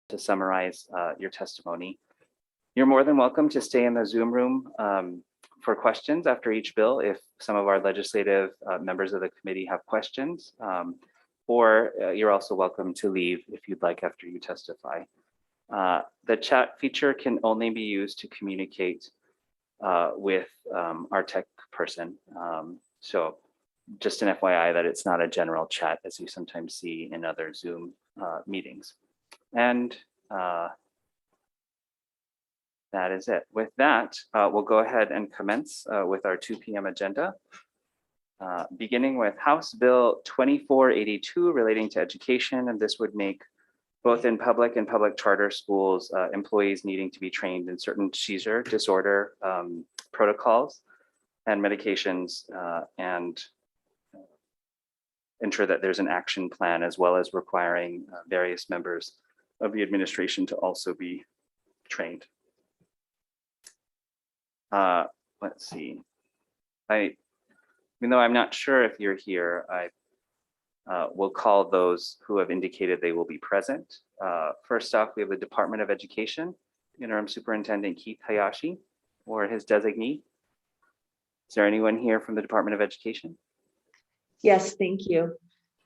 to summarize your testimony. You're more than welcome to stay in the Zoom room for questions after each bill if some of our legislative members of the committee have questions, or you're also welcome to leave if you'd like after you testify. The chat feature can only be used to communicate with our tech person. So just an FYI that it's not a general chat as you sometimes see in other Zoom meetings. And that is it. With that, we'll go ahead and commence with our 2 p.m. agenda. Beginning with House Bill 2482 relating to education, and this would make both in public and public charter schools, employees needing to be trained in certain seizure disorder protocols and medications, and ensure that there's an action plan, as well as requiring various members of the administration to also be trained. Let's see. Even though I'm not sure if you're here, I will call those who have indicated they will be present. First off, we have the Department of Education, Interim Superintendent Keith Hayashi, or his designee. Is there anyone here from the Department of Education? Yes, thank you.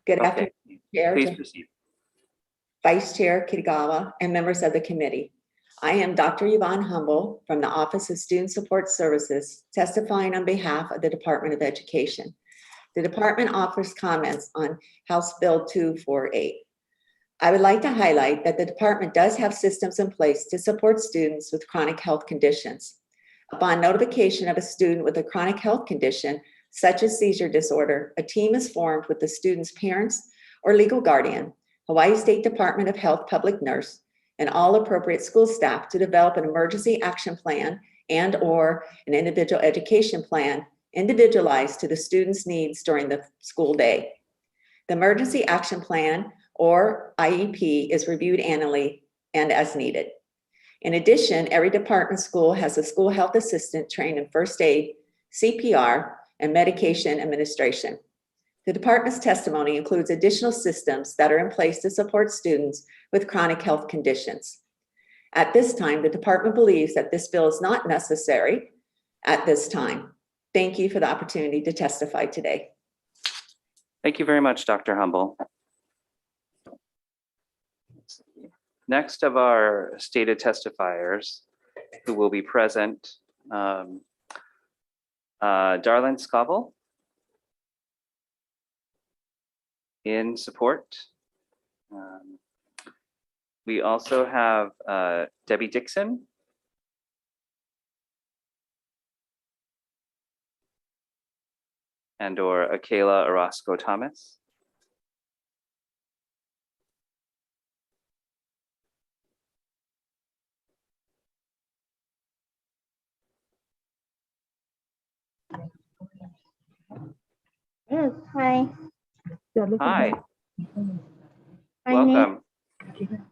Good afternoon, Chair, please proceed. Vice Chair Kitagawa, and members of the committee. I am Dr. Yvonne Humble from the Office of Student Support Services, testifying on behalf of the Department of Education. The department offers comments on House Bill 248. I would like to highlight that the department does have systems in place to support students with chronic health conditions. Upon notification of a student with a chronic health condition, such as seizure disorder, a team is formed with the student's parents or legal guardian, Hawaii State Department of Health public nurse, and all appropriate school staff to develop an emergency action plan and/or an individual education plan individualized to the student's needs during the school day. The emergency action plan, or IEP, is reviewed annually and as needed. In addition, every department school has a school health assistant trained in first aid, CPR, and medication administration. The department's testimony includes additional systems that are in place to support students with chronic health conditions. At this time, the department believes that this bill is not necessary at this time. Thank you for the opportunity to testify today. Thank you very much, Dr. Humble. Next of our stated testifiers who will be present, Darlene Scoville in support. We also have Debbie Dixon. And/or Akela Orozco Thomas. Yes, hi. Hi. Welcome. Welcome.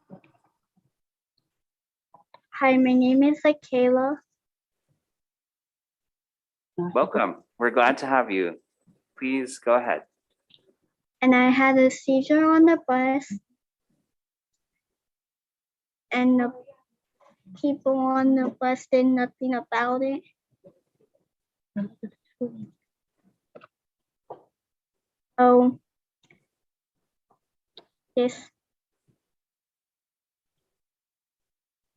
Hi, my name is Akela. Welcome. We're glad to have you. Please go ahead. And I had a seizure on the bus. And the people on the bus did nothing about it. Oh, this.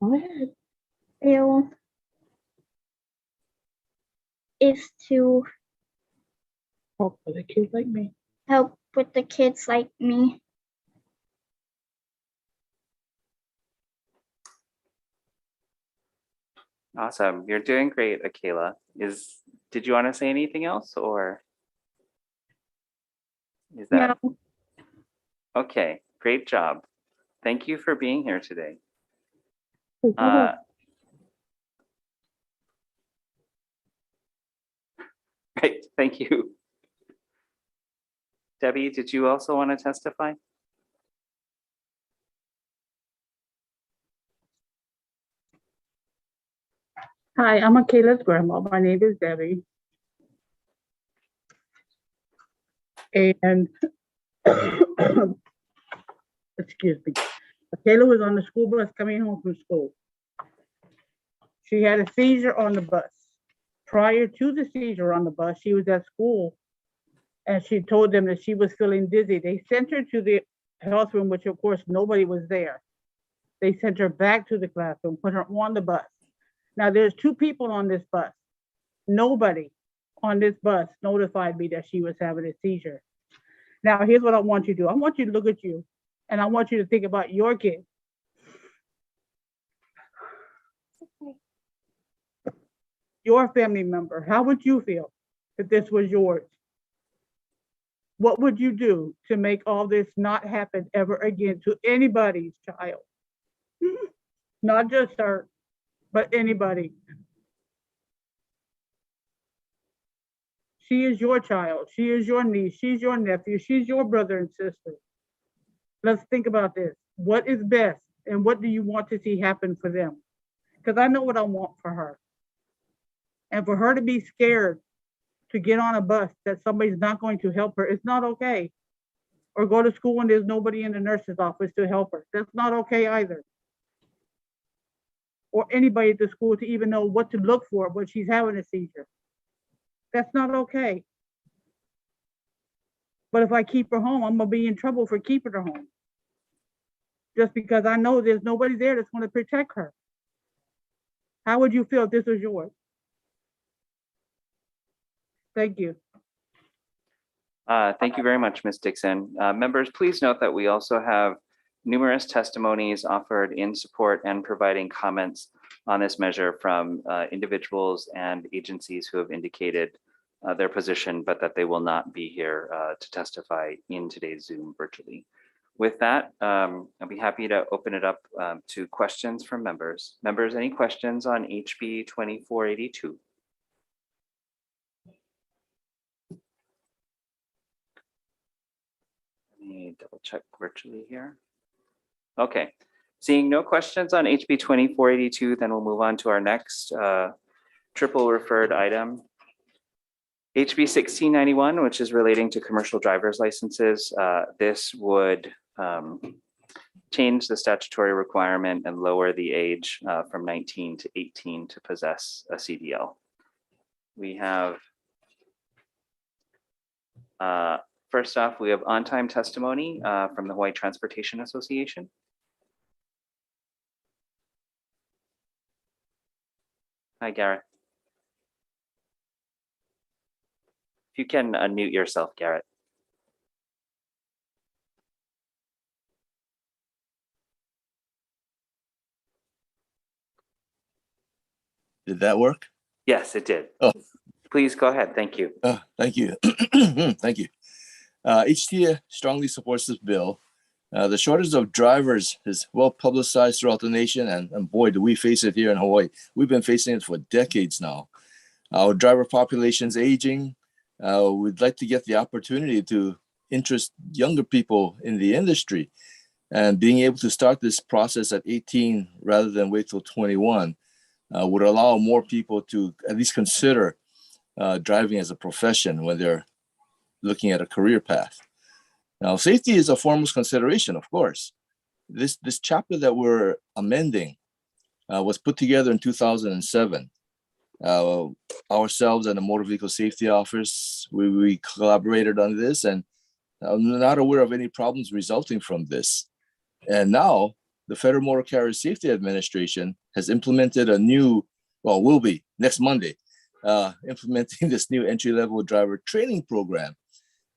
Go ahead. Bill is to Help for the kids like me. help with the kids like me. Awesome. You're doing great, Akela. Did you want to say anything else, or is that No, okay? Great job. Thank you for being here today. Great, thank you. Debbie, did you also want to testify? Hi, I'm Akela's grandma. My name is Debbie. And excuse me. Kayla was on the school bus coming home from school. She had a seizure on the bus. Prior to the seizure on the bus, she was at school and she told them that she was feeling dizzy. They sent her to the health room, which of course nobody was there. They sent her back to the classroom, put her on the bus. Now there's 2 people on this bus. Nobody on this bus notified me that she was having a seizure. Now here's what I want you to do. I want you to look at you and I want you to think about your kid. Your family member. How would you feel if this was yours? What would you do to make all this not happen ever again to anybody's child? Not just her, but anybody. She is your child. She is your niece. She's your nephew. She's your brother and sister. Let's think about this. What is best and what do you want to see happen for them? Because I know what I want for her. And for her to be scared to get on a bus that somebody's not going to help her, it's not okay. Or go to school and there's nobody in the nurse's office to help her. That's not okay either. Or anybody at the school to even know what to look for when she's having a seizure. That's not okay. But if I keep her home, I'm gonna be in trouble for keeping her home. Just because I know there's nobody there that's gonna protect her. How would you feel if this was yours? Thank you. Thank you very much, Ms. Dixon. Members, please note that we also have numerous testimonies offered in support and providing comments on this measure from individuals and agencies who have indicated their position, but that they will not be here to testify in today's Zoom virtually. With that, I'll be happy to open it up to questions from members. Members, any questions on HB 2482? Let me double check virtually here. Okay, seeing no questions on HB 2482, then we'll move on to our next triple referred item. HB 1691, which is relating to commercial driver's licenses. This would change the statutory requirement and lower the age from 19 to 18 to possess a CDL. We have, first off, we have on-time testimony from the Hawaii Transportation Association. Hi, Garrett. If you can unmute yourself, Garrett. Did that work? Yes, it did. Oh. Please go ahead. Thank you. Thank you. Thank you. HTA strongly supports this bill. The shortage of drivers is well publicized throughout the nation, and boy, do we face it here in Hawaii. We've been facing it for decades now. Our driver population is aging. We'd like to get the opportunity to interest younger people in the industry, and being able to start this process at 18 rather than wait till 21 would allow more people to at least consider driving as a profession when they're looking at a career path. Now, safety is a foremost consideration, of course. This chapter that we're amending was put together in 2007. Ourselves and the Motor Vehicle Safety Office, we collaborated on this, and I'm not aware of any problems resulting from this. And now the Federal Motor Carrier Safety Administration has implemented a new, well, will be next Monday, implementing this new entry-level driver training program.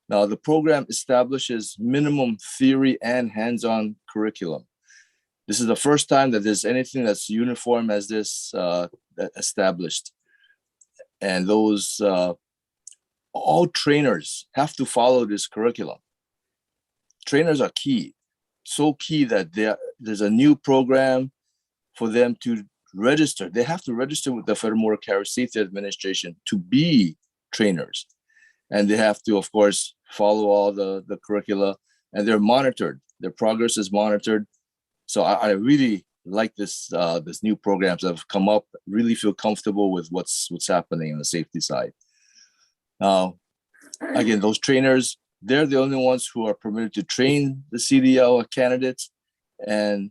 Now, the program establishes minimum theory and hands-on curriculum. This is the first time that there's anything that's uniform as this established. And those, all trainers have to follow this curriculum. Trainers are key, so key that there's a new program for them to register. They have to register with the Federal Motor Carrier Safety Administration to be trainers. And they have to, of course, follow all the curricula, and they're monitored. Their progress is monitored. So I really like this new programs that have come up. Really feel comfortable with what's happening on the safety side. Now, again, those trainers, they're the only ones who are permitted to train the CDL candidates, and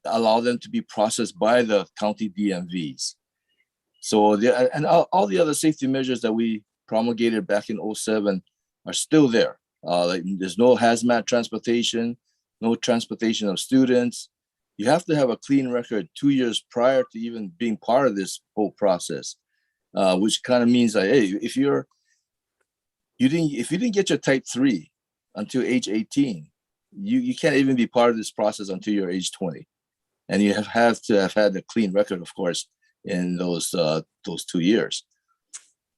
allow them to be processed by the county DMVs. So all the other safety measures that we promulgated back in 2007 are still there. Like there's no hazmat transportation, no transportation of students. You have to have a clean record 2 years prior to even being part of this whole process, which kind of means that, hey, if you didn't get your type 3 until age 18, you can't even be part of this process until you're age 20. And you have to have had a clean record, of course, in those 2 years.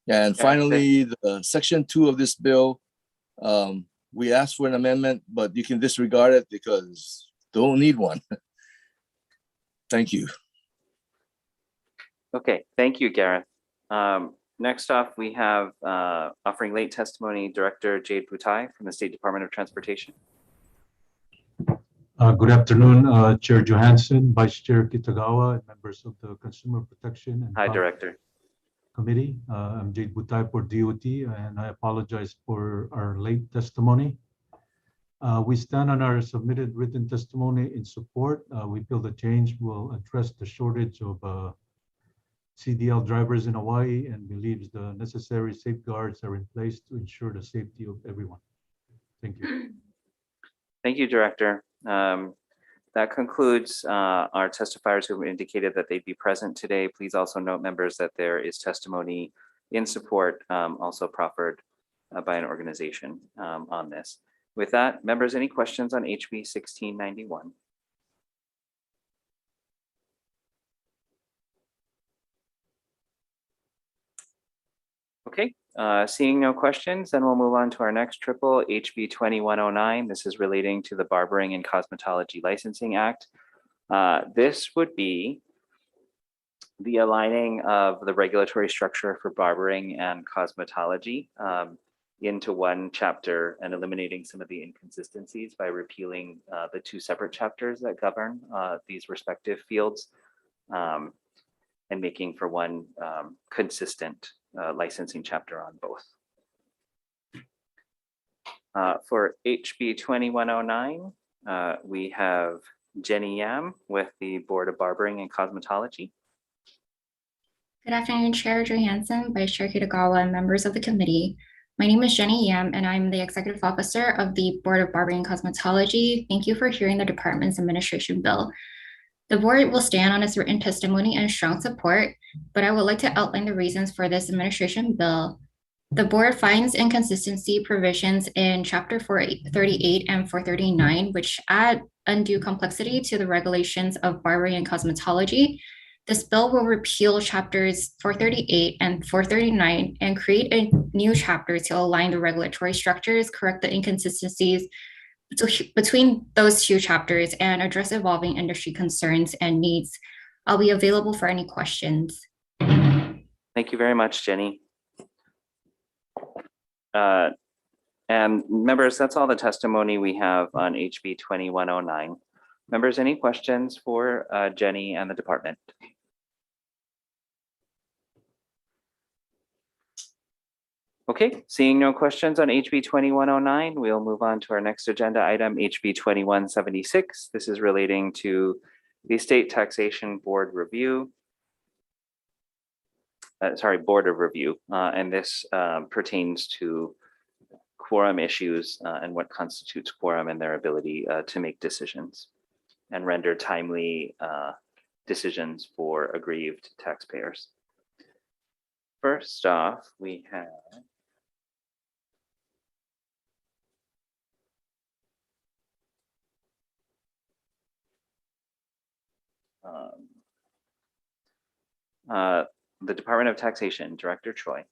And finally, the section 2 of this bill, we asked for an amendment, but you can disregard it because don't need one. Thank you. Okay, thank you, Gareth. Next off, we have offering late testimony, Director Jade Butai from the State Department of Transportation. Good afternoon, Chair Johansson, Vice Chair Kitagawa, and members of the Consumer Protection and Hi, Director. Committee. I'm Jade Butai for DOT, and I apologize for our late testimony. We stand on our submitted written testimony in support. We feel the change will address the shortage of CDL drivers in Hawaii and believes the necessary safeguards are in place to ensure the safety of everyone. Thank you. Thank you, Director. That concludes our testifiers who indicated that they'd be present today. Please also note, members, that there is testimony in support also proffered by an organization on this. With that, members, any questions on HB 1691? Okay, seeing no questions, then we'll move on to our next triple, HB 2109. This is relating to the Barbering and Cosmetology Licensing Act. This would be the aligning of the regulatory structure for barbering and cosmetology into one chapter and eliminating some of the inconsistencies by repealing the two separate chapters that govern these respective fields and making for one consistent licensing chapter on both. For HB 2109, we have Jenny Yam with the Board of Barbering and Cosmetology. Good afternoon, Chair Johansson, Vice Chair Kitagawa, and members of the committee. My name is Jenny Yam, and I'm the Executive Officer of the Board of Barbering and Cosmetology. Thank you for hearing the department's administration bill. The board will stand on its written testimony and strong support, but I would like to outline the reasons for this administration bill. The board finds inconsistency provisions in Chapter 438 and 439, which add undue complexity to the regulations of barbering and cosmetology. This bill will repeal Chapters 438 and 439 and create a new chapter to align the regulatory structures, correct the inconsistencies between those two chapters, and address evolving industry concerns and needs. I'll be available for any questions. Thank you very much, Jenny. And members, that's all the testimony we have on HB 2109. Members, any questions for Jenny and the department? Okay, seeing no questions on HB 2109, we'll move on to our next agenda item, HB 2176. This is relating to the State Taxation Board Review. Board of Review, and this pertains to quorum issues and what constitutes quorum and their ability to make decisions and render timely decisions for aggrieved taxpayers. First off, we have the Department of Taxation, Director Choi.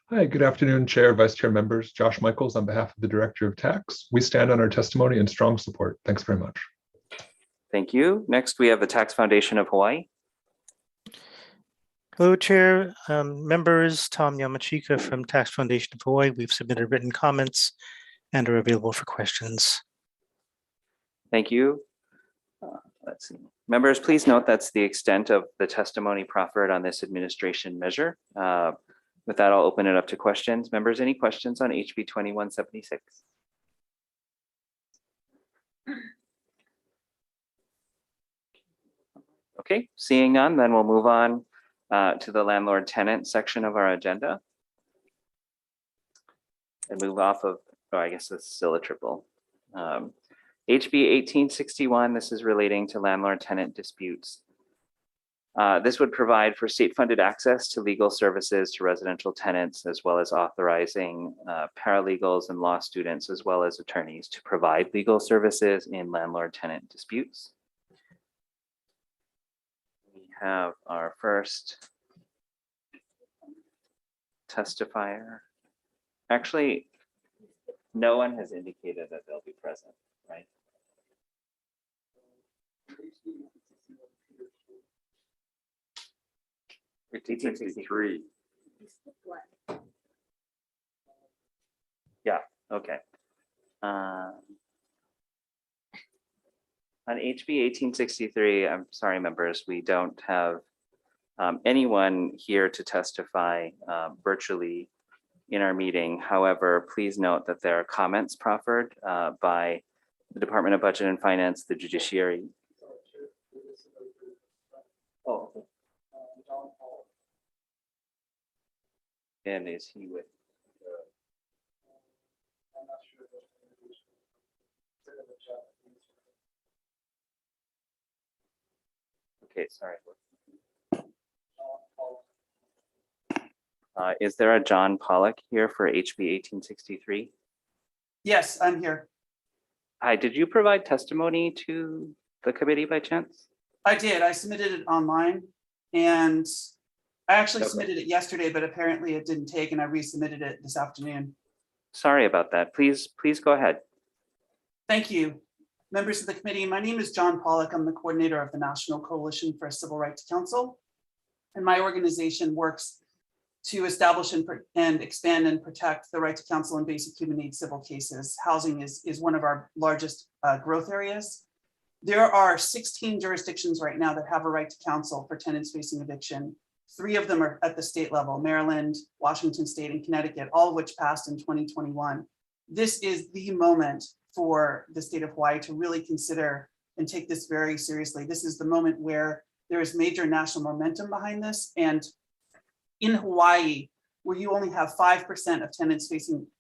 Hi, good afternoon, Chair, Vice Chair members. Josh Michaels on behalf of the Director of Tax. We stand on our testimony and strong support. Thanks very much. Thank you. Next, we have the Tax Foundation of Hawaii. Hello, Chair, members. Tom Yamachika from Tax Foundation of Hawaii. We've submitted written comments and are available for questions. Thank you. Let's see. Members, please note that's the extent of the testimony proffered on this administration measure. With that, I'll open it up to questions. Members, any questions on HB 2176? Okay, seeing none, then we'll move on to the landlord tenant section of our agenda. And move off of, oh, I guess it's still a triple. HB 1861, this is relating to landlord tenant disputes. This would provide for state-funded access to legal services to residential tenants, as well as authorizing paralegals and law students, as well as attorneys to provide legal services in landlord-tenant disputes. We have our first testifier. Actually, no one has indicated that they'll be present, right? It's 1863. Yeah, okay. On HB 1863, I'm sorry, members, we don't have anyone here to testify virtually in our meeting. However, please note that there are comments proffered by the Department of Budget and Finance, the Judiciary. Oh, okay. And is he with? Okay, sorry. Is there a John Pollock here for HB 1863? Yes, I'm here. Hi, did you provide testimony to the committee by chance? I did. I submitted it online and I actually Okay. submitted it yesterday, but apparently it didn't take and I resubmitted it this afternoon. Sorry about that. Please go ahead. Thank you. Members of the committee, my name is John Pollock. I'm the coordinator of the National Coalition for Civil Rights Council. And my organization works to establish and expand and protect the right to counsel in basic human needs civil cases. Housing is one of our largest growth areas. There are 16 jurisdictions right now that have a right to counsel for tenants facing eviction. 3 of them are at the state level: Maryland, Washington State, and Connecticut, all of which passed in 2021. This is the moment for the state of Hawaii to really consider and take this very seriously. This is the moment where there is major national momentum behind this. And in Hawaii, where you only have 5% of tenants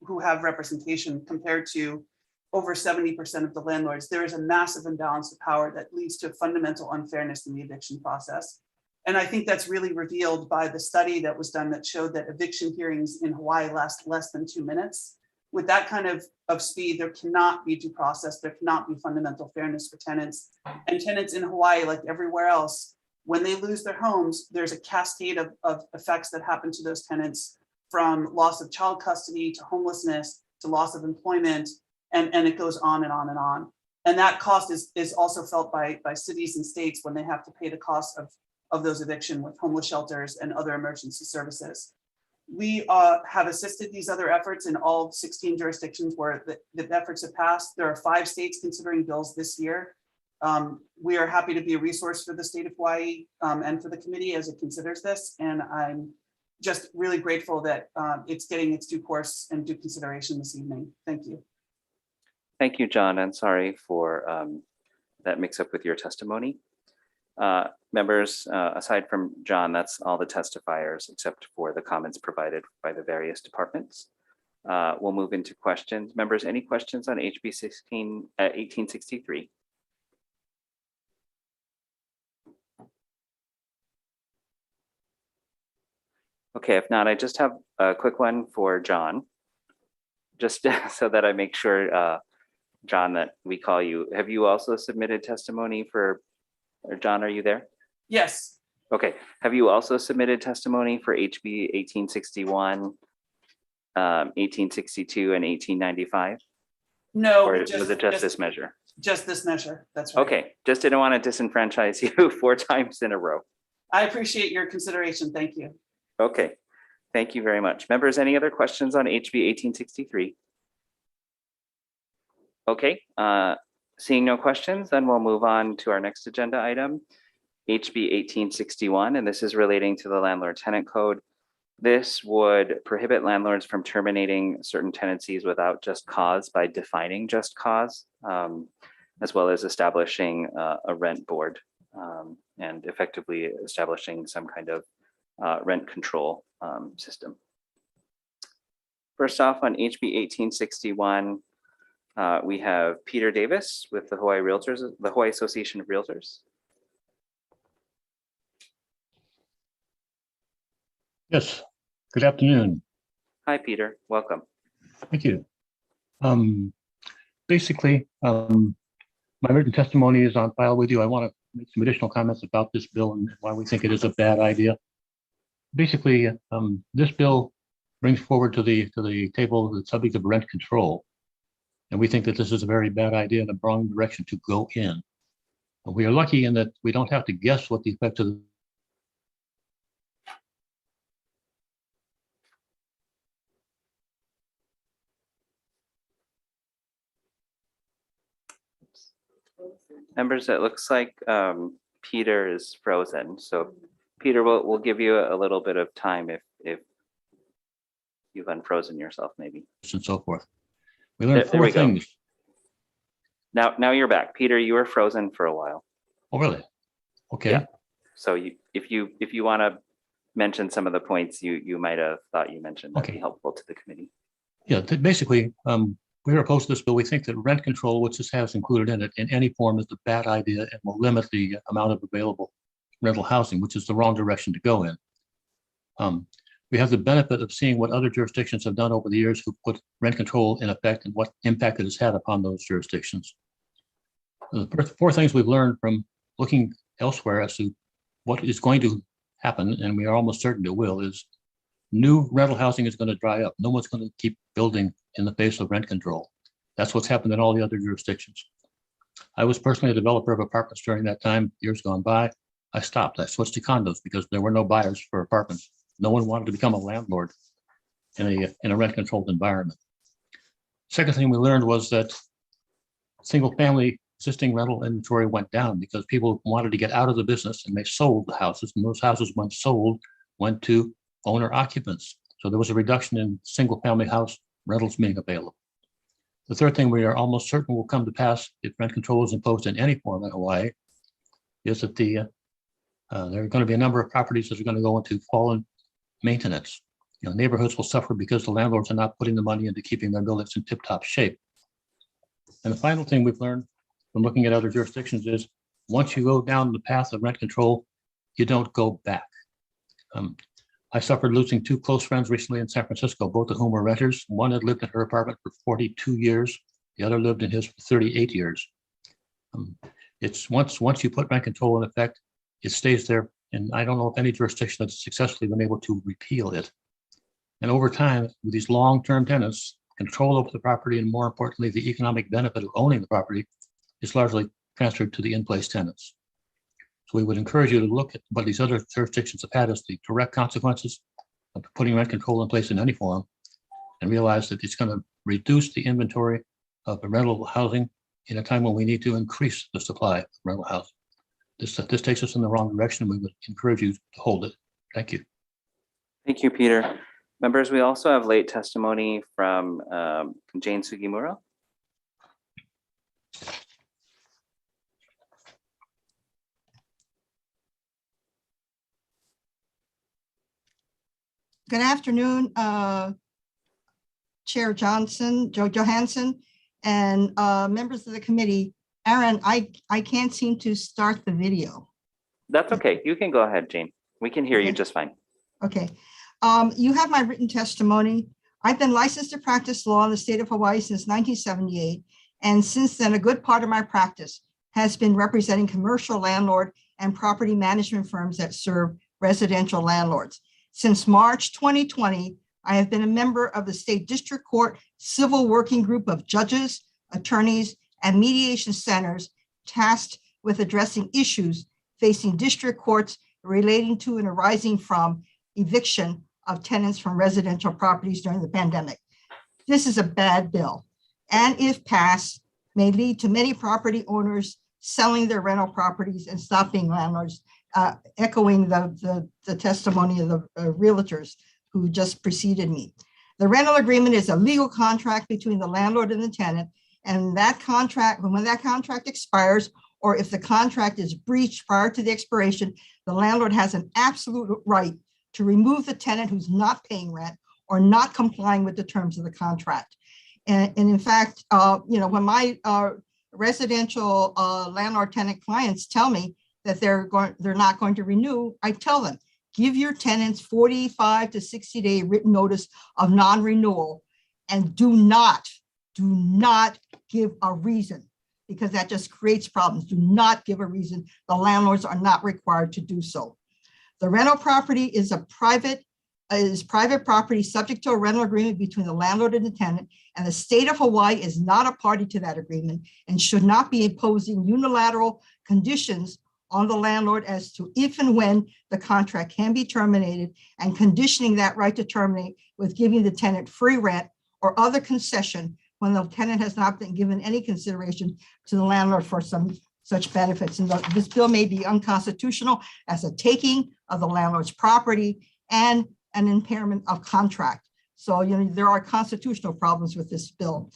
who have representation compared to over 70% of the landlords, there is a massive imbalance of power that leads to fundamental unfairness in the eviction process. And I think that's really revealed by the study that was done that showed that eviction hearings in Hawaii last less than 2 minutes. With that kind of speed, there cannot be due process, there cannot be fundamental fairness for tenants. And tenants in Hawaii, like everywhere else, when they lose their homes, there's a cascade of effects that happen to those tenants, from loss of child custody to homelessness to loss of employment, and it goes on and on and on. And that cost is also felt by cities and states when they have to pay the cost of those eviction with homeless shelters and other emergency services. We have assisted these other efforts in all 16 jurisdictions where the efforts have passed. There are 5 states considering bills this year. We are happy to be a resource for the state of Hawaii and for the committee as it considers this. And I'm just really grateful that it's getting its due course and due consideration this evening. Thank you. Thank you, John, and sorry for that mix up with your testimony. Members, aside from John, that's all the testifiers except for the comments provided by the various departments. We'll move into questions. Members, any questions on HB 1863? Okay, if not, I just have a quick one for John, just so that I make sure, John, that we call you. Have you also submitted testimony for, or John, are you there? Yes. Okay, have you also submitted testimony for HB 1861, 1862, and 1895? No. Or was it just this measure? Just this measure, that's right. Okay, just didn't want to disenfranchise you 4 times in a row. I appreciate your consideration, thank you. Okay, thank you very much. Members, any other questions on HB 1863? Okay, seeing no questions, then we'll move on to our next agenda item, HB 1861, and this is relating to the landlord-tenant code. This would prohibit landlords from terminating certain tenancies without just cause by defining just cause, as well as establishing a rent board. and effectively establishing some kind of rent control system. First off, on HB 1861, we have Peter Davis with the Hawaii Association of Realtors. Yes, good afternoon. Hi, Peter. Welcome. Thank you. Basically, my written testimony is on file with you. I want to make some additional comments about this bill and why we think it is a bad idea. Basically, this bill brings forward to the table the subject of rent control. And we think that this is a very bad idea and a wrong direction to go in. But we are lucky in that we don't have to guess what the effect of Members, it looks like Peter is frozen. So Peter, we'll give you a little bit of time if you've unfrozen yourself, maybe. and so forth. We learned There four we go. things. Now you're back. Peter, you were frozen for a while. Oh, really? Okay. Yeah. So if you want to mention some of the points you might have thought you mentioned, that'd be helpful to the committee. Yeah, basically, we are opposed to this bill. We think that rent control, which this has included in it in any form, is a bad idea and will limit the amount of available rental housing, which is the wrong direction to go in. We have the benefit of seeing what other jurisdictions have done over the years who put rent control in effect and what impact it has had upon those jurisdictions. The four things we've learned from looking elsewhere as to what is going to happen, and we are almost certain it will, is new rental housing is going to dry up. No one's going to keep building in the face of rent control. That's what's happened in all the other jurisdictions. I was personally a developer of apartments during that time, years gone by. I stopped. I switched to condos because there were no buyers for apartments. No one wanted to become a landlord in a rent-controlled environment. Second thing we learned was that single-family existing rental inventory went down because people wanted to get out of the business and they sold the houses, and those houses, when sold, went to owner occupants. So there was a reduction in single-family house rentals being available. The third thing we are almost certain will come to pass if rent control is imposed in any form in Hawaii is that there are going to be a number of properties that are going to go into fallen maintenance. Neighborhoods will suffer because the landlords are not putting the money into keeping their buildings in tip-top shape. And the final thing we've learned from looking at other jurisdictions is once you go down the path of rent control, you don't go back. I suffered losing two close friends recently in San Francisco, both of whom were renters. One had lived in her apartment for 42 years. The other lived in his for 38 years. It's once you put rent control in effect, it stays there. And I don't know of any jurisdiction that's successfully been able to repeal it. And over time, with these long-term tenants, control over the property, and more importantly, the economic benefit of owning the property is largely transferred to the in-place tenants. So we would encourage you to look at what these other jurisdictions have had as the direct consequences of putting rent control in place in any form, and realize that it's going to reduce the inventory of rental housing in a time when we need to increase the supply of rental housing. This takes us in the wrong direction. We would encourage you to hold it. Thank you. Thank you, Peter. Members, we also have late testimony from Jane Sugimura. Good afternoon, Chair Johansson, and members of the committee. Aaron, I can't seem to start the video. That's okay. You can go ahead, Jane. We can hear you just fine. Okay. You have my written testimony. I've been licensed to practice law in the state of Hawaii since 1978. And since then, a good part of my practice has been representing commercial landlord and property management firms that serve residential landlords. Since March 2020, I have been a member of the State District Court Civil Working Group of judges, attorneys, and mediation centers tasked with addressing issues facing district courts relating to and arising from eviction of tenants from residential properties during the pandemic. This is a bad bill, and if passed, may lead to many property owners selling their rental properties and stop being landlords, echoing the testimony of the realtors who just preceded me. The rental agreement is a legal contract between the landlord and the tenant, and that contract, when that contract expires or if the contract is breached prior to the expiration, the landlord has an absolute right to remove the tenant who's not paying rent or not complying with the terms of the contract. And in fact, when my residential landlord-tenant clients tell me that they're not going to renew, I tell them, give your tenants 45 to 60-day written notice of non-renewal, and do not give a reason, because that just creates problems. Do not give a reason. The landlords are not required to do so. The rental property is private property subject to a rental agreement between the landlord and the tenant, and the state of Hawaii is not a party to that agreement and should not be imposing unilateral conditions on the landlord as to if and when the contract can be terminated, and conditioning that right to terminate with giving the tenant free rent or other concession when the tenant has not been given any consideration to the landlord for some such benefits. And this bill may be unconstitutional as a taking of the landlord's property and an impairment of contract. So, there are constitutional problems with this bill.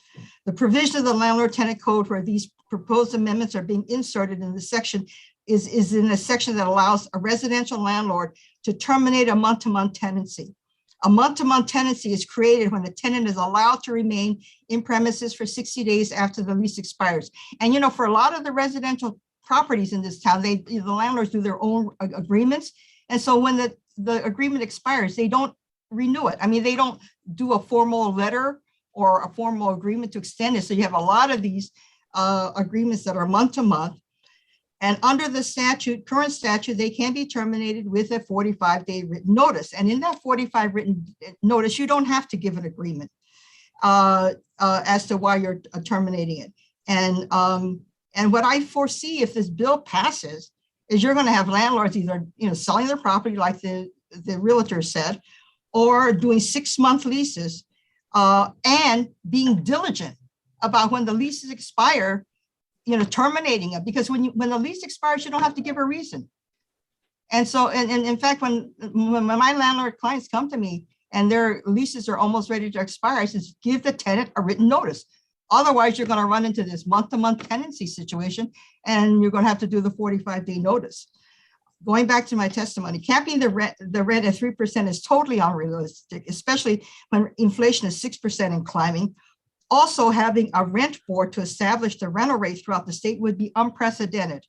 The provision of the landlord-tenant code where these proposed amendments are being inserted in the section is in a section that allows a residential landlord to terminate a month-to-month tenancy. A month-to-month tenancy is created when the tenant is allowed to remain in premises for 60 days after the lease expires. And, for a lot of the residential properties in this town, the landlords do their own agreements. And so when the agreement expires, they don't renew it. I mean, they don't do a formal letter or a formal agreement to extend it. So you have a lot of these agreements that are month to month. And under the current statute, they can be terminated with a 45-day written notice. And in that 45 written notice, you don't have to give an agreement as to why you're terminating it. And what I foresee if this bill passes is you're going to have landlords either selling their property like the realtor said, or doing 6-month leases and being diligent about when the leases expire, terminating it, because when the lease expires, you don't have to give a reason. And so, and in fact, when my landlord clients come to me and their leases are almost ready to expire, I says, give the tenant a written notice. Otherwise, you're going to run into this month-to-month tenancy situation, and you're going to have to do the 45-day notice. Going back to my testimony, capping the rent at 3% is totally unrealistic, especially when inflation is 6% and climbing. Also, having a rent board to establish the rental rate throughout the state would be unprecedented.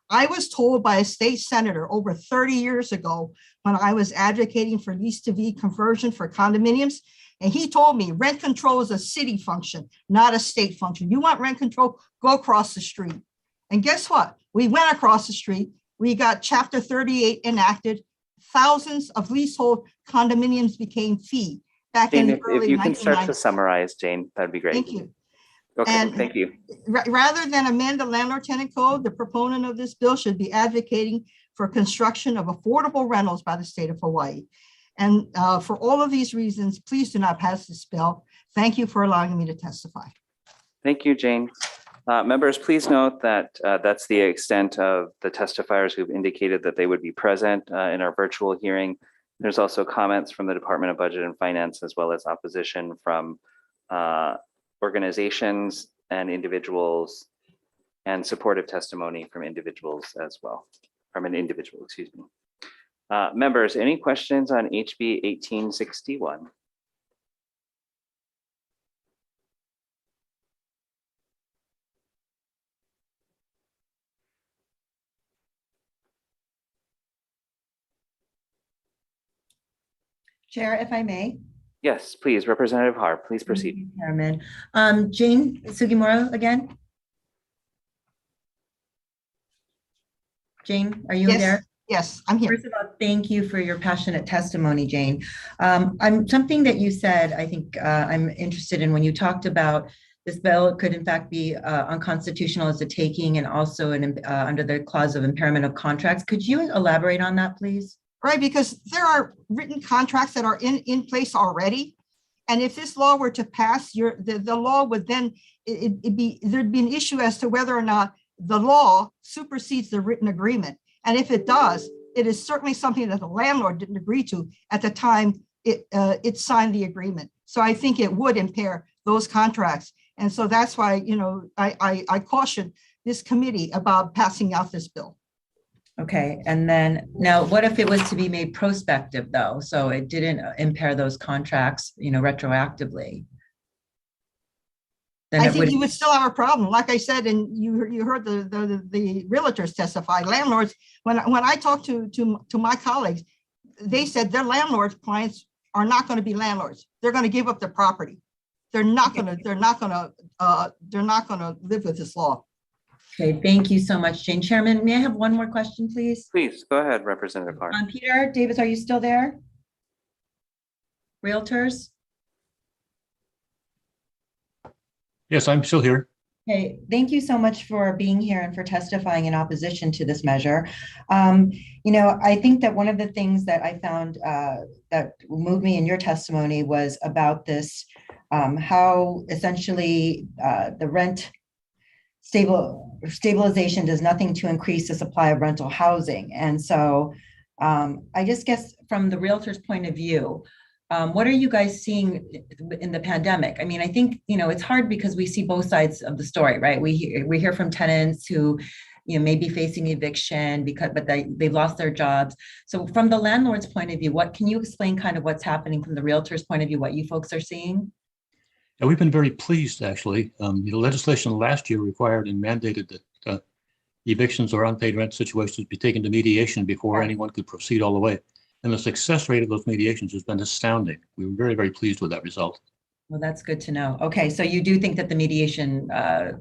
I was told by a state senator over 30 years ago when I was advocating for lease-to-fee conversion for condominiums, and he told me rent control is a city function, not a state function. You want rent control, go across the street. And guess what? We went across the street. We got Chapter 38 enacted. Thousands of leasehold condominiums became fee. Jane, if you can start to summarize, Jane, that'd be great. Thank you. Okay, thank you. Rather than amend the landlord-tenant code, the proponent of this bill should be advocating for construction of affordable rentals by the state of Hawaii. And for all of these reasons, please do not pass this bill. Thank you for allowing me to testify. Thank you, Jane. Members, please note that that's the extent of the testifiers who've indicated that they would be present in our virtual hearing. There's also comments from the Department of Budget and Finance, as well as opposition from organizations and individuals, and supportive testimony from individuals as well, from an individual, excuse me. Members, any questions on HB 1861? Chair, if I may. Yes, please, Representative Har, please proceed. Chairman. Jane Sugimura again. Jane, are you there? Yes, I'm here. First of all, thank you for your passionate testimony, Jane. Something that you said, I think I'm interested in when you talked about this bill could in fact be unconstitutional as a taking and also under the clause of impairment of contracts. Could you elaborate on that, please? Right, because there are written contracts that are in place already. And if this law were to pass, the law would then, there'd be an issue as to whether or not the law supersedes the written agreement. And if it does, it is certainly something that the landlord didn't agree to at the time it signed the agreement. So I think it would impair those contracts. And so that's why, I caution this committee about passing out this bill. Okay, and then now what if it was to be made prospective though? So it didn't impair those contracts, retroactively? Then I it think would, you would still have a problem. Like I said, and you heard the realtors testify, landlords, when I talked to my colleagues, they said their landlords clients are not going to be landlords. They're going to give up their property. They're not going to live with this law. okay, thank you so much, Jane. Chairman, may I have one more question, please? Please, go ahead, Representative Hart. Peter Davis, are you still there? Realtors? Yes, I'm still here. Okay, thank you so much for being here and for testifying in opposition to this measure. I think that one of the things that I found that moved me in your testimony was about this, how essentially the rent stabilization does nothing to increase the supply of rental housing. And so I just guess from the realtor's point of view, what are you guys seeing in the pandemic? I mean, I think, it's hard because we see both sides of the story, right? We hear from tenants who, may be facing eviction but they lost their jobs. So from the landlord's point of view, what can you explain kind of what's happening from the realtor's point of view, what you folks are seeing? Yeah, we've been very pleased, actually. Legislation last year required and mandated that evictions or unpaid rent situations be taken to mediation before anyone could proceed all the way. And the success rate of those mediations has been astounding. We were very, very pleased with that result. Well, that's good to know. Okay, so you do think that the mediation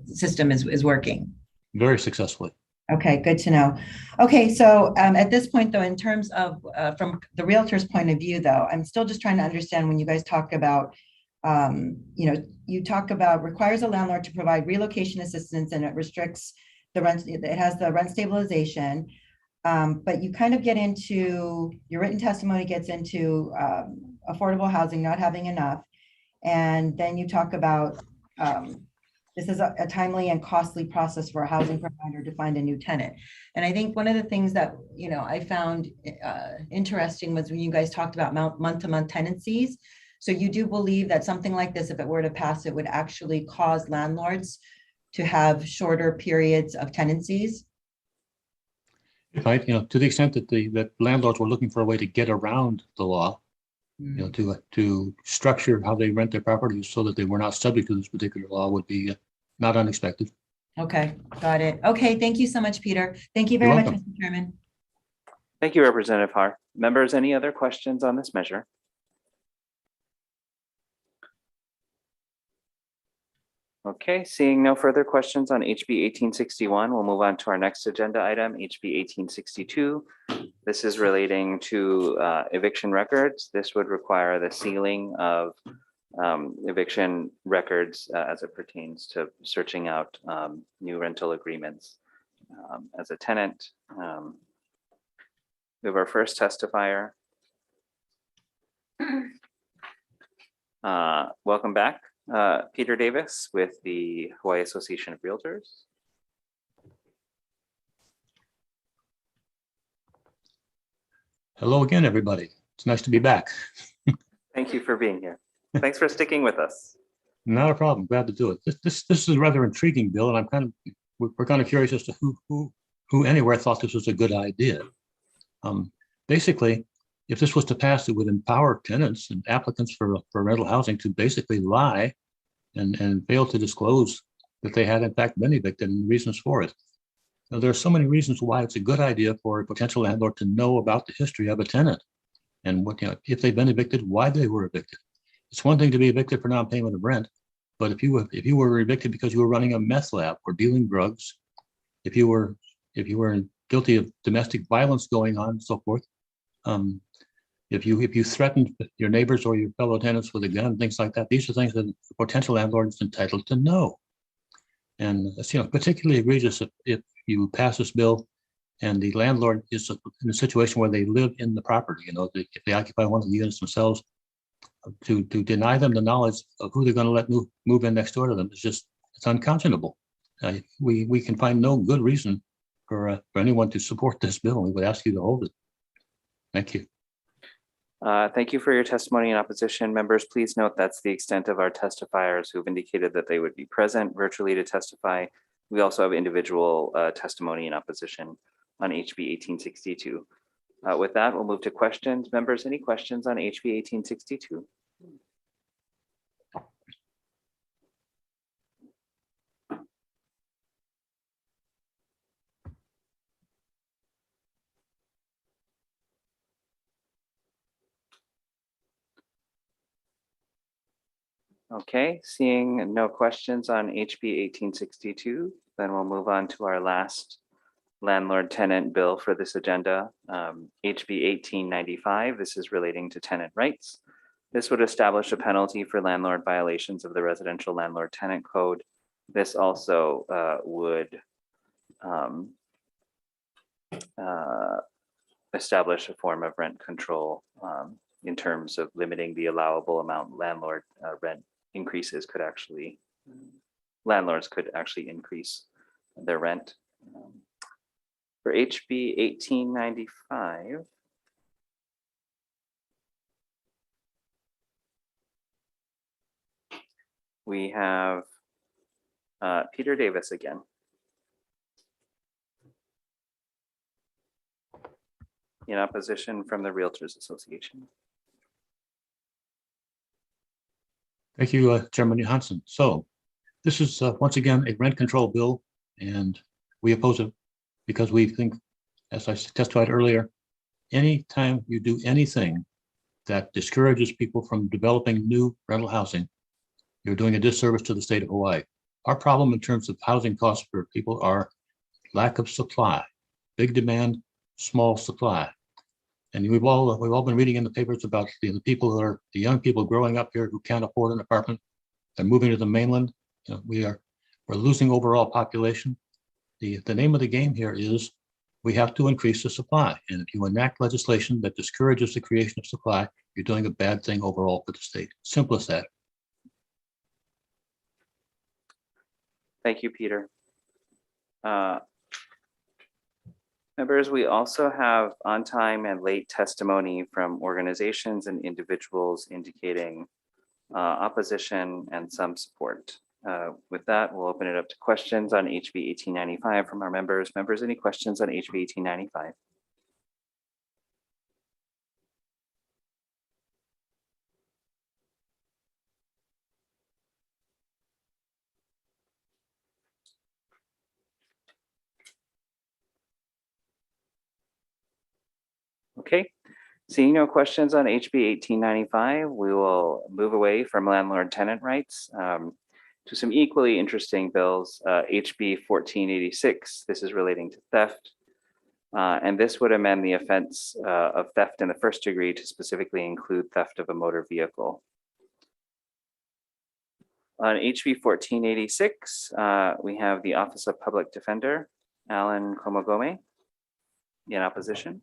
system is working? Very successfully. Okay, good to know. Okay, so at this point, though, in terms of from the realtor's point of view, though, I'm still just trying to understand when you guys talk about, you talk about requires a landlord to provide relocation assistance and it restricts the rent, it has the rent stabilization. But you kind of get into, your written testimony gets into affordable housing not having enough. And then you talk about this is a timely and costly process for a housing provider to find a new tenant. And I think one of the things that, I found interesting was when you guys talked about month-to-month tenancies. So you do believe that something like this, if it were to pass, it would actually cause landlords to have shorter periods of tenancies? Right, to the extent that that landlords were looking for a way to get around the law, to structure how they rent their properties so that they were not subject to this particular law would be not unexpected. Okay, got it. Okay, thank you so much, Peter. Thank you very much, Mr. Chairman. Thank you, Representative Hart. Members, any other questions on this measure? Okay, seeing no further questions on HB 1861, we'll move on to our next agenda item, HB 1862. This is relating to eviction records. This would require the sealing of eviction records as it pertains to searching out new rental agreements as a tenant. We have our first testifier. Welcome back. Peter Davis with the Hawaii Association of Realtors. Hello again, everybody. It's nice to be back. Thank you for being here. Thanks for sticking with us. Not a problem. Glad to do it. This is a rather intriguing bill, and we're kind of curious as to who anywhere thought this was a good idea. Basically, if this was to pass, it would empower tenants and applicants for rental housing to basically lie and fail to disclose that they had in fact been evicted and reasons for it. Now, there are so many reasons why it's a good idea for a potential landlord to know about the history of a tenant and what, if they've been evicted, why they were evicted. It's one thing to be evicted for non-payment of rent, but if you were evicted because you were running a meth lab or dealing drugs, if you were guilty of domestic violence going on and so forth, if you threatened your neighbors or your fellow tenants with a gun, things like that, these are things that a potential landlord is entitled to know. And it's particularly egregious if you pass this bill and the landlord is in a situation where they live in the property. If they occupy one of the units themselves, to deny them the knowledge of who they're going to let move in next door to them it's unconscionable. We can find no good reason for anyone to support this bill. We would ask you to hold it. Thank you. Thank you for your testimony in opposition. Members, please note that's the extent of our testifiers who've indicated that they would be present virtually to testify. We also have individual testimony in opposition on HB 1862. With that, we'll move to questions. Members, any questions on HB 1862? Okay, seeing no questions on HB 1862, then we'll move on to our last landlord-tenant bill for this agenda, HB 1895. This is relating to tenant rights. This would establish a penalty for landlord violations of the Residential Landlord-Tenant Code. This also would establish a form of rent control in terms of limiting the allowable amount landlord rent increases could actually, landlords could actually increase their rent. For HB 1895, we have Peter Davis again. In opposition from the Realtors Association. Thank you, Chairman Johansson. So this is once again a rent control bill, and we oppose it because we think, as I testified earlier, anytime you do anything that discourages people from developing new rental housing, you're doing a disservice to the state of Hawaii. Our problem in terms of housing costs for people are lack of supply, big demand, small supply. And we've all been reading in the papers about the people who are the young people growing up here who can't afford an apartment. They're moving to the mainland. You know, we're losing overall population. The name of the game here is we have to increase the supply. And if you enact legislation that discourages the creation of supply, you're doing a bad thing overall for the state. Simple as that. Thank you, Peter. Members, we also have on-time and late testimony from organizations and individuals indicating opposition and some support. With that, we'll open it up to questions on HB 1895 from our members. Members, any questions on HB 1895? Okay, seeing no questions on HB 1895, we will move away from landlord-tenant rights to some equally interesting bills, HB 1486. This is relating to theft. And this would amend the offense of theft in the first degree to specifically include theft of a motor vehicle. On HB 1486, we have the Office of Public Defender, Alan Komogome, in opposition.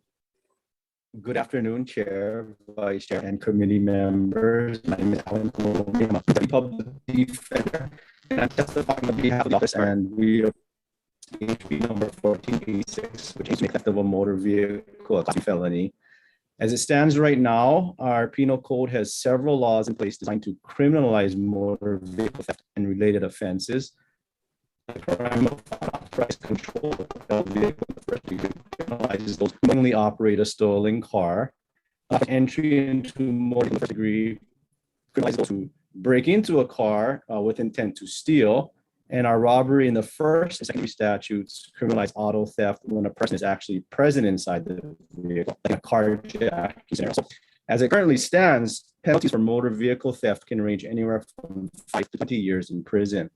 Good afternoon, Chair, Vice Chair, and committee members. My name is Alan Komogome. I'm a public defender, and I'm testifying on behalf of the office. And we are HB number 1486, which is theft of a motor vehicle, a class B felony. As it stands right now, our penal code has several laws in place designed to criminalize motor vehicle theft and related offenses. The crime of unauthorized control of a vehicle in the first degree criminalizes those who knowingly operate a stolen car. Entry into motor in the first degree criminalizes those who break into a car with intent to steal. And our robbery in the first and second degree statutes criminalize auto theft when a person is actually present inside the vehicle, like a carjacking scenario. So as it currently stands, penalties for motor vehicle theft can range anywhere from 5 to 20 years in prison.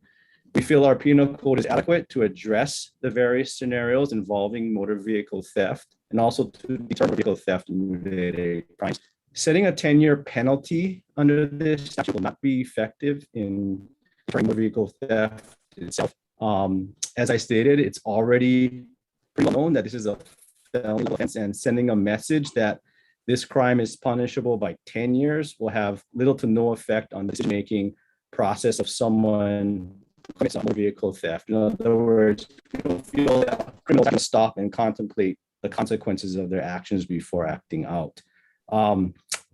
We feel our penal code is adequate to address the various scenarios involving motor vehicle theft and also to deter vehicle theft and related crimes. Setting a 10-year penalty under this statute will not be effective in deterring motor vehicle theft itself. As I stated, it's already pretty well known that this is a felony offense, and sending a message that this crime is punishable by 10 years will have little to no effect on the decision-making process of someone who commits a motor vehicle theft. In other words, people feel that criminals have to stop and contemplate the consequences of their actions before acting out.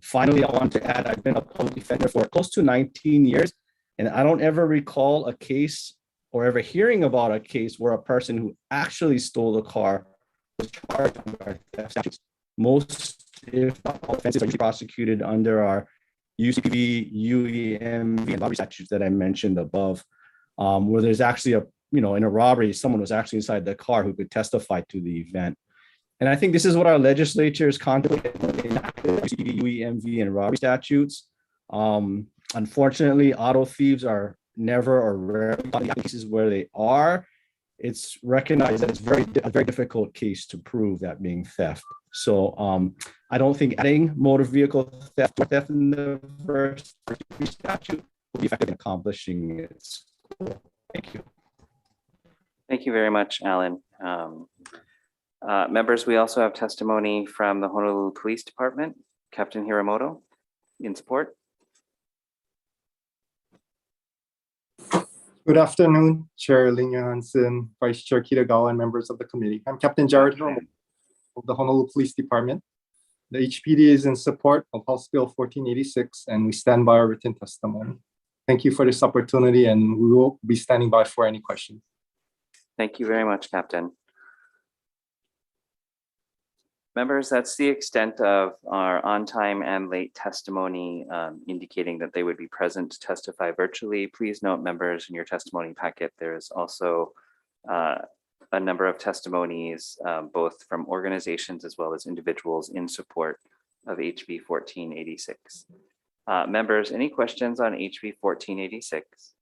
Finally, I want to add, I've been a public defender for close to 19 years, and I don't ever recall a case or ever hearing about a case where a person who actually stole the car was charged under theft statutes. Most, if not all, offenses are usually prosecuted under our UCPV, UEMV, and robbery statutes that I mentioned above, where there's actually in a robbery, someone was actually inside the car who could testify to the event. And I think this is what our legislature is contemplating in UEMV and robbery statutes. Unfortunately, auto thieves are never or rarely in cases where they are. It's recognized that it's a very difficult case to prove that being theft. So I don't think adding motor vehicle theft in the first degree statute will be effective in accomplishing its goal. Thank you. Thank you very much, Alan. Members, we also have testimony from the Honolulu Police Department. Captain Hiramoto, in support. Good afternoon, Chair Lin Johansson, Vice Chair Kitagawa, and members of the committee. I'm Captain Jared Hiramoto of the Honolulu Police Department. The HPD is in support of House Bill 1486, and we stand by our written testimony. Thank you for this opportunity, and we will be standing by for any questions. Thank you very much, Captain. Members, that's the extent of our on-time and late testimony, indicating that they would be present to testify virtually. Please note, members, in your testimony packet, there's also a number of testimonies, both from organizations as well as individuals in support of HB 1486. Members, any questions on HB 1486?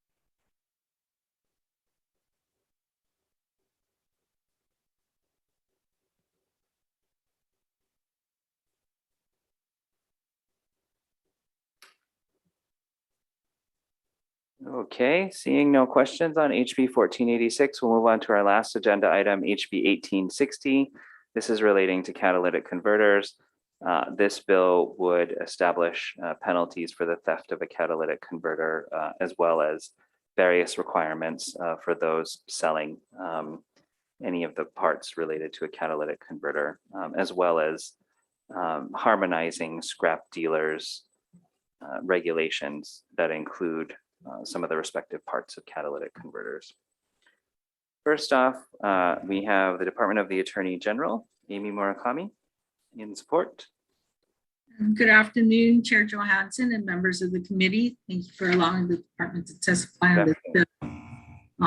Okay, seeing no questions on HB 1486, we'll move on to our last agenda item, HB 1860. This is relating to catalytic converters. This bill would establish penalties for the theft of a catalytic converter, as well as various requirements for those selling any of the parts related to a catalytic converter, as well as harmonizing scrap dealers' regulations that include some of the respective parts of catalytic converters. First off, we have the Department of the Attorney General, Amy Murakami, in support. Good afternoon, Chair Johansson and members of the committee. Thank you for allowing the department to testify on this bill.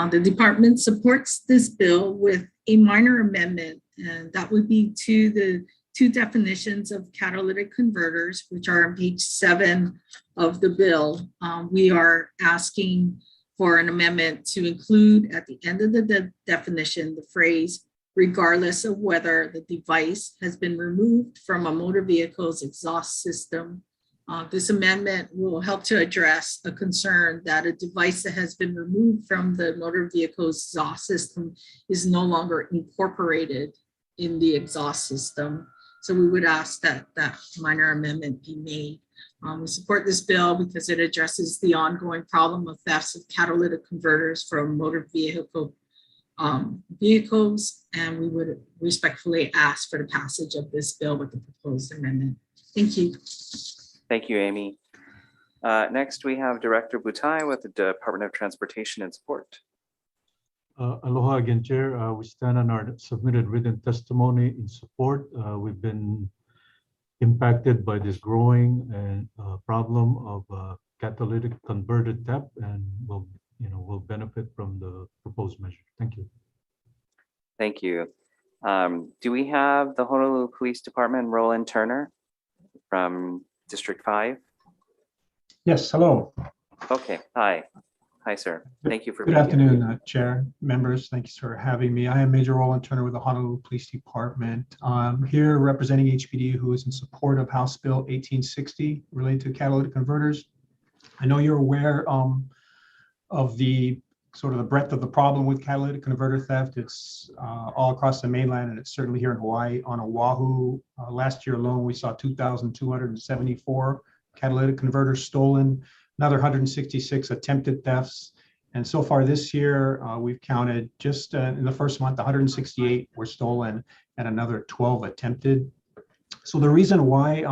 The department supports this bill with a minor amendment, and that would be to the two definitions of catalytic converters, which are on page 7 of the bill. We are asking for an amendment to include at the end of the definition the phrase, regardless of whether the device has been removed from a motor vehicle's exhaust system. This amendment will help to address a concern that a device that has been removed from the motor vehicle's exhaust system is no longer incorporated in the exhaust system. So we would ask that that minor amendment be made. We support this bill because it addresses the ongoing problem of thefts of catalytic converters from motor vehicles, and we would respectfully ask for the passage of this bill with the proposed amendment. Thank you. Thank you, Amy. Next, we have Director Butai with the Department of Transportation and Support. Aloha again, Chair. We stand on our submitted written testimony in support. We've been impacted by this growing problem of catalytic converter theft, and will benefit from the proposed measure. Thank you. Thank you. Do we have the Honolulu Police Department, Roland Turner from District 5? Yes, hello. Okay, hi. Hi, sir. Thank you for Good being afternoon, here. Chair, members. Thank you for having me. I am Major Roland Turner with the Honolulu Police Department. I'm here representing HPD, who is in support of House Bill 1860 related to catalytic converters. I know you're aware of the sort of the breadth of the problem with catalytic converter theft. It's all across the mainland, and it's certainly here in Hawaii. On Oahu, last year alone, we saw 2,274 catalytic converters stolen, another 166 attempted thefts. And so far this year, we've counted just in the first month, 168 were stolen and another 12 attempted. So the reason why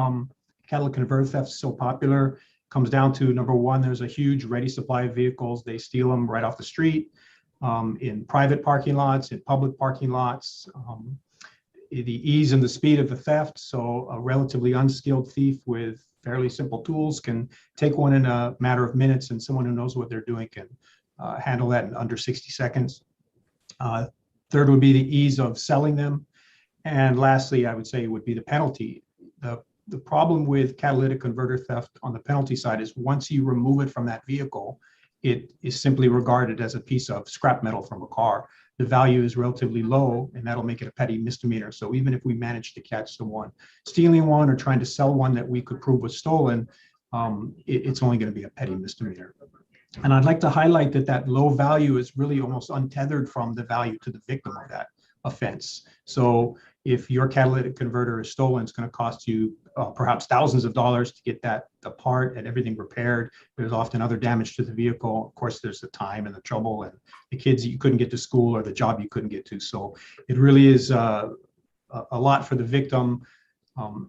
catalytic converter theft is so popular comes down to, number one, there's a huge ready supply of vehicles. They steal them right off the street. in private parking lots, in public parking lots, the ease and the speed of the theft. So a relatively unskilled thief with fairly simple tools can take one in a matter of minutes, and someone who knows what they're doing can handle that in under 60 seconds. Third would be the ease of selling them. And lastly, I would say would be the penalty. The problem with catalytic converter theft on the penalty side is once you remove it from that vehicle, it is simply regarded as a piece of scrap metal from a car. The value is relatively low, and that'll make it a petty misdemeanor. So even if we manage to catch someone stealing one or trying to sell one that we could prove was stolen, it's only going to be a petty misdemeanor. And I'd like to highlight that that low value is really almost untethered from the value to the victim of that offense. So if your catalytic converter is stolen, it's going to cost you perhaps thousands of dollars to get that apart and everything repaired. There's often other damage to the vehicle. Of course, there's the time and the trouble and the kids that you couldn't get to school or the job you couldn't get to. So it really is a lot for the victim,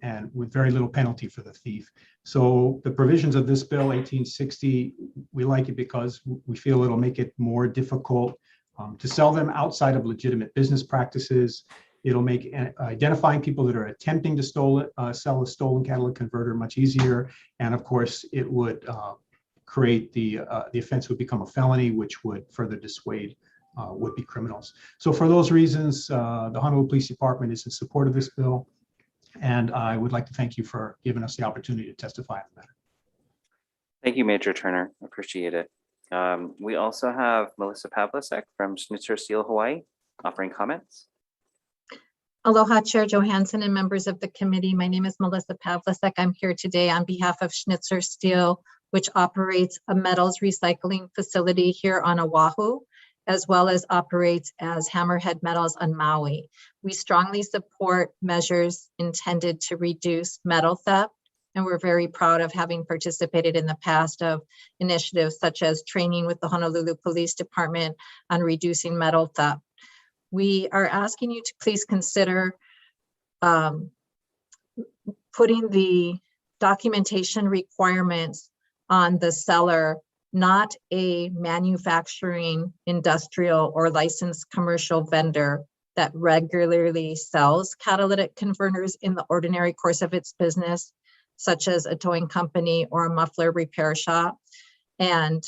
and with very little penalty for the thief. So the provisions of this bill 1860, we like it because we feel it'll make it more difficult to sell them outside of legitimate business practices. It'll make identifying people that are attempting to sell a stolen catalytic converter much easier. And of course, it would create the offense would become a felony, which would further dissuade would-be criminals. So for those reasons, the Honolulu Police Department is in support of this bill. And I would like to thank you for giving us the opportunity to testify on the matter. Thank you, Major Turner. Appreciate it. We also have Melissa Pavlicek from Schnitzer Steel Hawaii offering comments. Aloha, Chair Johansson and members of the committee. My name is Melissa Pavlicek. I'm here today on behalf of Schnitzer Steel, which operates a metals recycling facility here on Oahu, as well as operates as Hammerhead Metals on Maui. We strongly support measures intended to reduce metal theft, and we're very proud of having participated in the past of initiatives such as training with the Honolulu Police Department on reducing metal theft. We are asking you to please consider putting the documentation requirements on the seller, not a manufacturing, industrial, or licensed commercial vendor that regularly sells catalytic converters in the ordinary course of its business, such as a towing company or a muffler repair shop. And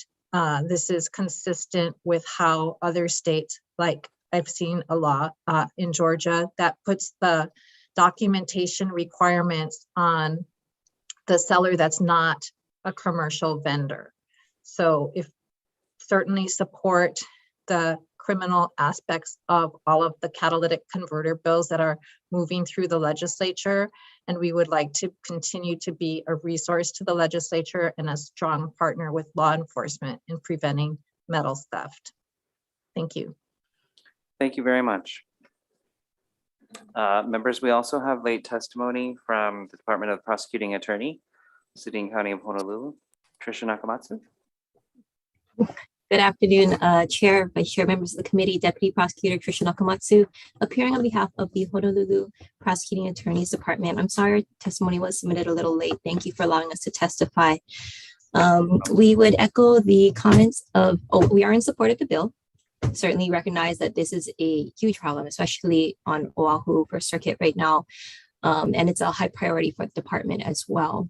this is consistent with how other states, like I've seen a lot in Georgia, that puts the documentation requirements on the seller that's not a commercial vendor. So if certainly support the criminal aspects of all of the catalytic converter bills that are moving through the legislature. And we would like to continue to be a resource to the legislature and a strong partner with law enforcement in preventing metals theft. Thank you. Thank you very much. Members, we also have late testimony from the Department of Prosecuting Attorney, City and County of Honolulu, Tricia Nakamatsu. Good afternoon, Chair, Vice Chair, members of the committee, Deputy Prosecutor Tricia Nakamatsu, appearing on behalf of the Honolulu Prosecuting Attorney's Department. I'm sorry, testimony was submitted a little late. Thank you for allowing us to testify. We would echo the comments of, we are in support of the bill. Certainly recognize that this is a huge problem, especially on Oahu First Circuit right now. And it's a high priority for the department as well.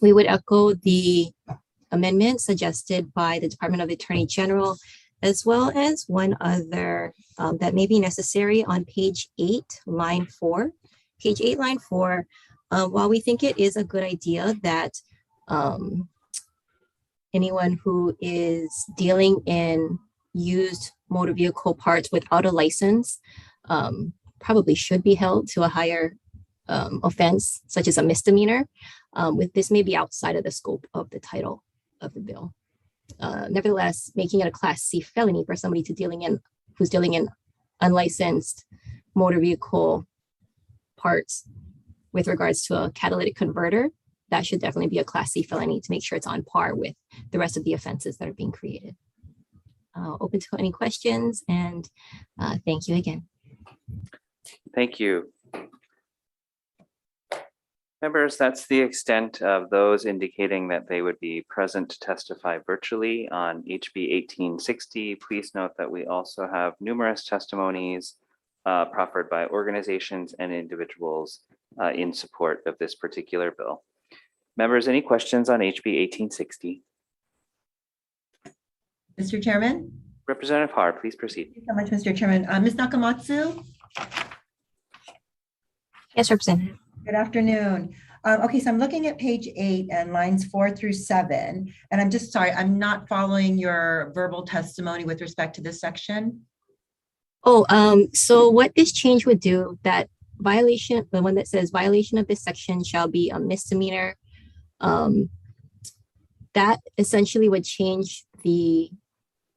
We would echo the amendment suggested by the Department of the Attorney General, as well as one other that may be necessary on page 8, line 4. Page 8, line 4, while we think it is a good idea that anyone who is dealing in used motor vehicle parts without a license probably should be held to a higher offense, such as a misdemeanor. With this may be outside of the scope of the title of the bill. Nevertheless, making it a Class C felony for somebody who's dealing in unlicensed motor vehicle parts with regards to a catalytic converter, that should definitely be a Class C felony to make sure it's on par with the rest of the offenses that are being created. Open to any questions, and thank you again. Thank you. Members, that's the extent of those indicating that they would be present to testify virtually on HB 1860. Please note that we also have numerous testimonies proffered by organizations and individuals in support of this particular bill. Members, any questions on HB 1860? Mr. Chairman? Representative Har, please proceed. Thank you so much, Mr. Chairman. Ms. Nakamatsu? Yes, Representative. Good afternoon. Okay, so I'm looking at page 8 and lines 4 through 7, and I'm just sorry, I'm not following your verbal testimony with respect to this section. Oh, so what this change would do, that violation, the one that says violation of this section shall be a misdemeanor, that essentially would change the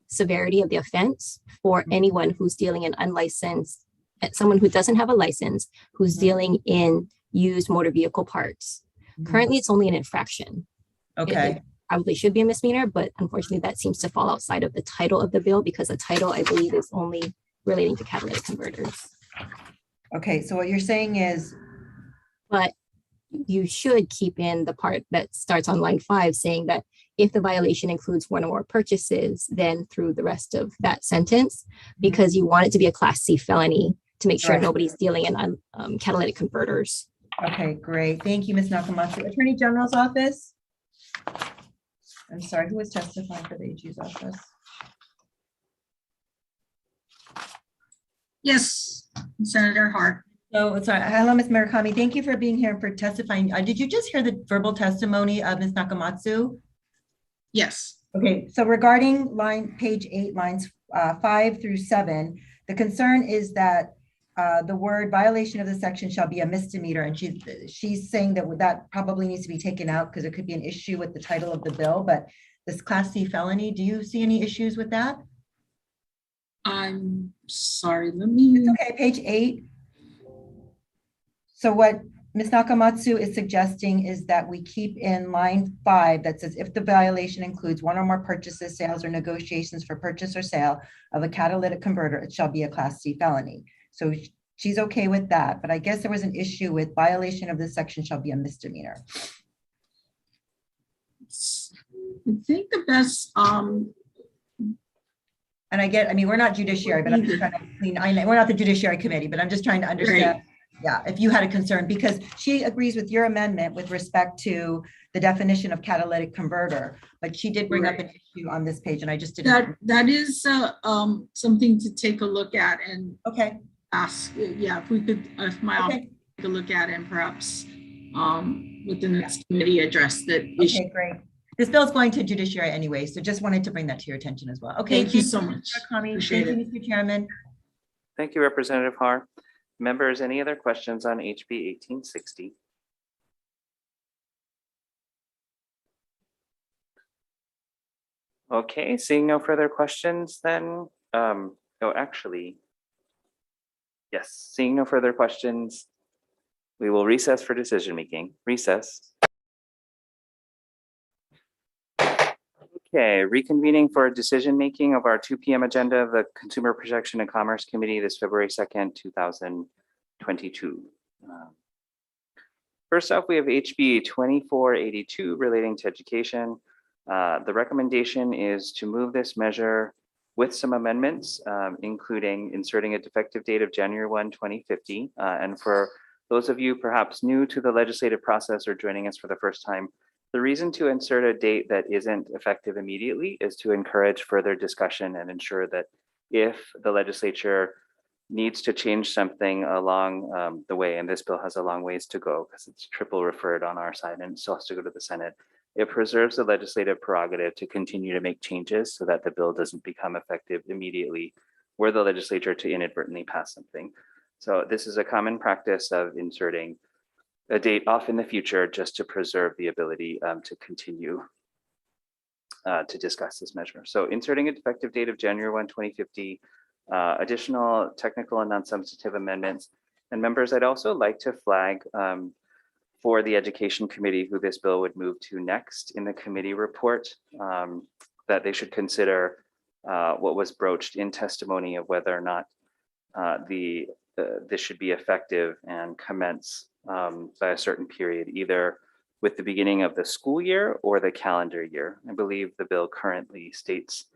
severity of the offense for anyone who's dealing in unlicensed, someone who doesn't have a license, who's dealing in used motor vehicle parts. Currently, it's only an infraction. Okay. It probably should be a misdemeanor, but unfortunately that seems to fall outside of the title of the bill because the title, I believe, is only relating to catalytic converters. Okay, so what you're saying is, but you should keep in the part that starts on line 5 saying that if the violation includes one or more purchases, then through the rest of that sentence, because you want it to be a Class C felony to make sure Right. nobody's dealing in catalytic converters. okay, great. Thank you, Ms. Nakamatsu. Attorney General's office? I'm sorry, who was testifying for the AG's office? Yes, Senator Hart. So, sorry, hello, Ms. Murakami. Thank you for being here and for testifying. Did you just hear the verbal testimony of Ms. Nakamatsu? Yes. Okay, so regarding page 8, lines 5 through 7, the concern is that the word violation of the section shall be a misdemeanor, and she's saying that probably needs to be taken out because it could be an issue with the title of the bill, but this Class C felony, do you see any issues with that? I'm sorry, let me. It's okay, page 8. So what Ms. Nakamatsu is suggesting is that we keep in line 5 that says if the violation includes one or more purchases, sales, or negotiations for purchase or sale of a catalytic converter, it shall be a Class C felony. So she's okay with that, but I guess there was an issue with violation of this section shall be a misdemeanor. I think the best, and I mean, we're not judiciary, but I'm just trying to clean, we're not the judiciary committee, but I'm just trying to understand. Right. Yeah, if you had a concern, because she agrees with your amendment with respect to the definition of catalytic converter, but she did bring up an issue on this page and I just didn't. That is something to take a look at and okay. Ask, yeah, if we could, if my office take a look at it and perhaps with the next committee address that issue. Okay, great. This bill is going to judiciary anyway, so just wanted to bring that to your attention as well. Okay, thank you so much. Thank you, Mr. Chairman. Thank you, Representative Har. Members, any other questions on HB 1860? Okay, seeing no further questions then, yes, seeing no further questions, we will recess for decision making. Recess. Okay, reconvening for decision making of our 2 p.m. agenda of the Consumer Protection and Commerce Committee this February 2nd, 2022. First up, we have HB 2482 relating to education. The recommendation is to move this measure with some amendments, including inserting a defective date of January 1, 2050. And for those of you perhaps new to the legislative process or joining us for the first time, the reason to insert a date that isn't effective immediately is to encourage further discussion and ensure that if the legislature needs to change something along the way, and this bill has a long ways to go because it's triple referred on our side and it still has to go to the Senate, it preserves the legislative prerogative to continue to make changes so that the bill doesn't become effective immediately were the legislature to inadvertently pass something. So this is a common practice of inserting a date off in the future just to preserve the ability to continue to discuss this measure. So inserting a defective date of January 1, 2050, additional technical and non-substantive amendments. And members, I'd also like to flag for the Education Committee who this bill would move to next in the committee report, that they should consider what was broached in testimony of whether or not the this should be effective and commence by a certain period, either with the beginning of the school year or the calendar year. I believe the bill currently states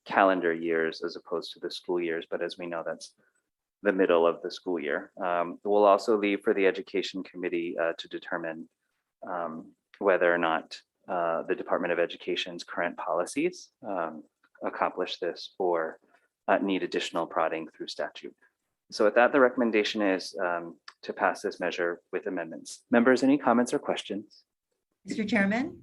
calendar years as opposed to the school years, but as we know, that's the middle of the school year. We'll also leave for the Education Committee to determine whether or not the Department of Education's current policies accomplish this or need additional prodding through statute. So with that, the recommendation is to pass this measure with amendments. Members, any comments or questions? Mr. Chairman?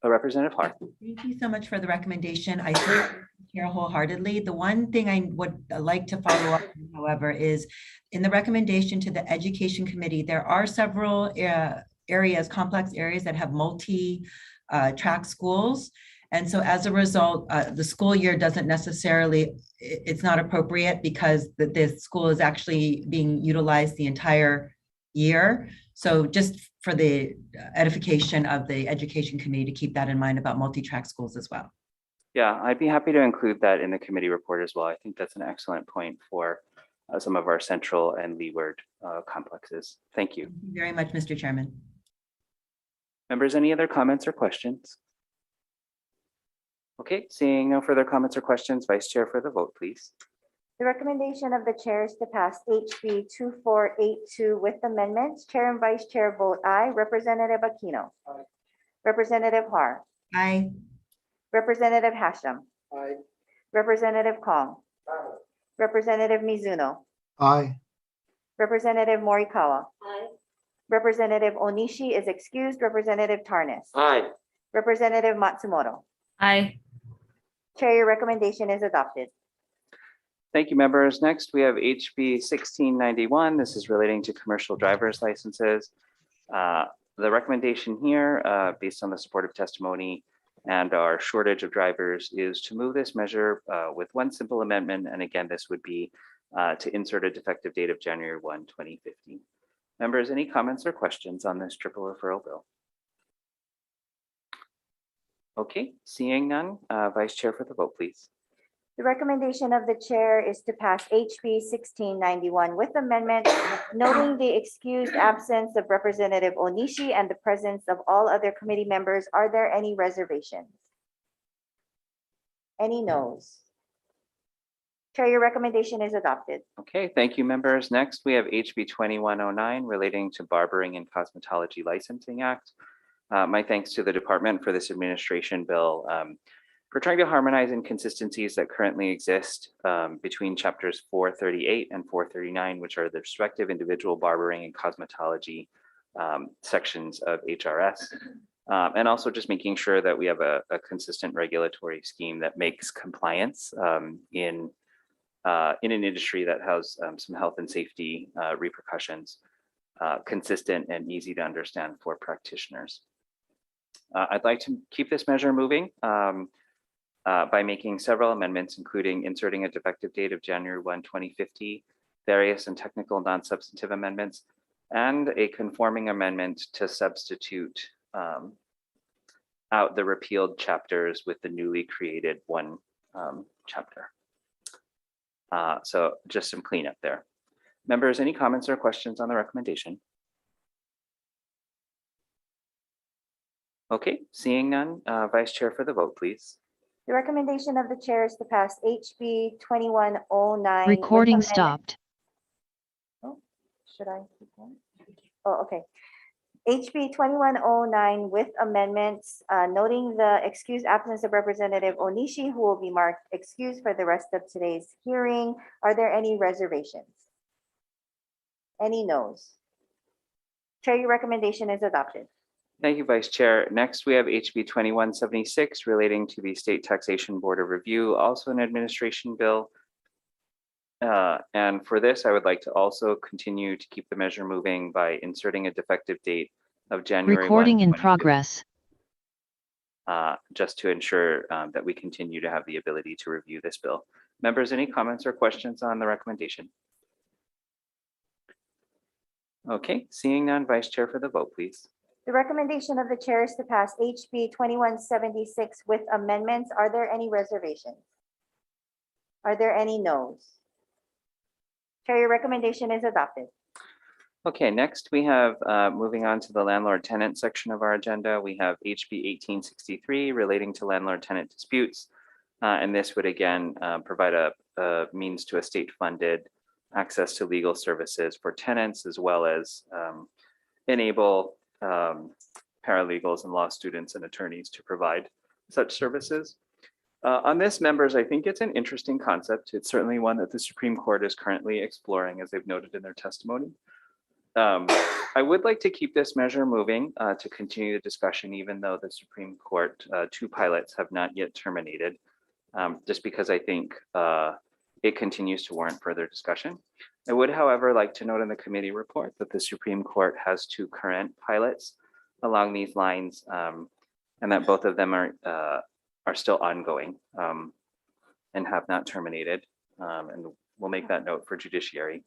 Representative Har. Thank you so much for the recommendation. I share wholeheartedly. The one thing I would like to follow up on, however, is in the recommendation to the Education Committee, there are several areas, complex areas that have multi-track schools. And so as a result, the school year doesn't necessarily, it's not appropriate because the school is actually being utilized the entire year. So just for the edification of the Education Committee to keep that in mind about multi-track schools as well. Yeah, I'd be happy to include that in the committee report as well. I think that's an excellent point for some of our central and leeward complexes. Thank you. Thank you very much, Mr. Chairman. Members, any other comments or questions? Okay, seeing no further comments or questions, Vice Chair for the vote, please. The recommendation of the chair is to pass HB 2482 with amendments. Chair and Vice Chair vote aye. Representative Aquino. Aye. Representative Har. Aye. Representative Hashem. Aye. Representative Kong. Aye. Representative Mizuno. Aye. Representative Morikawa. Aye. Representative Onishi is excused. Representative Tarnas. Aye. Representative Matsumoto. Aye. Chair, your recommendation is adopted. Thank you, members. Next, we have HB 1691. This is relating to commercial driver's licenses. The recommendation here, based on the supportive testimony and our shortage of drivers, is to move this measure with one simple amendment. And again, this would be to insert a defective date of January 1, 2015. Members, any comments or questions on this triple referral bill? Okay, seeing none, Vice Chair for the vote, please. The recommendation of the chair is to pass HB 1691 with amendment, noting the excused absence of Representative Onishi and the presence of all other committee members. Are there any reservations? Any noes? Chair, your recommendation is adopted. Okay, thank you, members. Next, we have HB 2109 relating to Barbering and Cosmetology Licensing Act. My thanks to the department for this administration bill. We're trying to harmonize inconsistencies that currently exist between chapters 438 and 439, which are the respective individual barbering and cosmetology sections of HRS. And also just making sure that we have a consistent regulatory scheme that makes compliance in an industry that has some health and safety repercussions consistent and easy to understand for practitioners. I'd like to keep this measure moving by making several amendments, including inserting a defective date of January 1, 2050, various and technical non-substantive amendments, and a conforming amendment to substitute out the repealed chapters with the newly created one chapter. So just some cleanup there. Members, any comments or questions on the recommendation? Okay, seeing none, Vice Chair for the vote, please. The recommendation of the chair is to pass HB 2109. Recording stopped. Oh, should I keep going? Oh, okay. HB 2109 with amendments, noting the excused absence of Representative Onishi, who will be marked excused for the rest of today's hearing. Are there any reservations? Any noes? Chair, your recommendation is adopted. Thank you, Vice Chair. Next, we have HB 2176 relating to the State Taxation Board of Review, also an administration bill. And for this, I would like to also continue to keep the measure moving by inserting a defective date of January 1, Recording in progress. just to ensure that we continue to have the ability to review this bill. Members, any comments or questions on the recommendation? Okay, seeing none, Vice Chair for the vote, please. The recommendation of the chair is to pass HB 2176 with amendments. Are there any reservations? Are there any noes? Chair, your recommendation is adopted. Okay, next we have, moving on to the landlord tenant section of our agenda, we have HB 1863 relating to landlord tenant disputes. And this would again provide a means to a state-funded access to legal services for tenants, as well as enable paralegals and law students and attorneys to provide such services. On this, members, I think it's an interesting concept. It's certainly one that the Supreme Court is currently exploring, as they've noted in their testimony. I would like to keep this measure moving to continue the discussion, even though the Supreme Court, 2 pilots have not yet terminated, just because I think it continues to warrant further discussion. I would, however, like to note in the committee report that the Supreme Court has 2 current pilots along these lines, and that both of them are still ongoing and have not terminated. And we'll make that note for judiciary.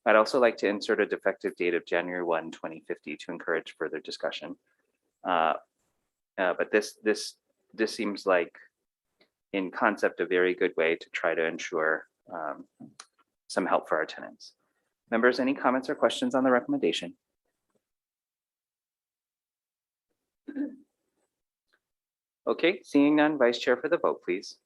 I'd also like to insert a defective date of January 1, 2050 to encourage further discussion. But this seems like, in concept, a very good way to try to ensure some help for our tenants. Members, any comments or questions on the recommendation? Okay, seeing none, Vice Chair for the vote, please.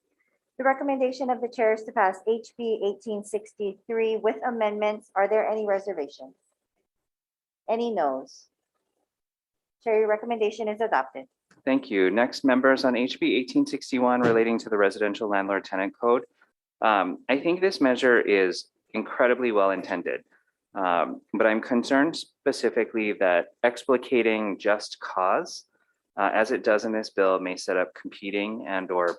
The recommendation of the chair is to pass HB 1863 with amendments. Are there any reservations? Any noes? Chair, your recommendation is adopted. Thank you. Next, members, on HB 1861 relating to the residential landlord tenant code. I think this measure is incredibly well intended, but I'm concerned specifically that explicating just cause, as it does in this bill, may set up competing and or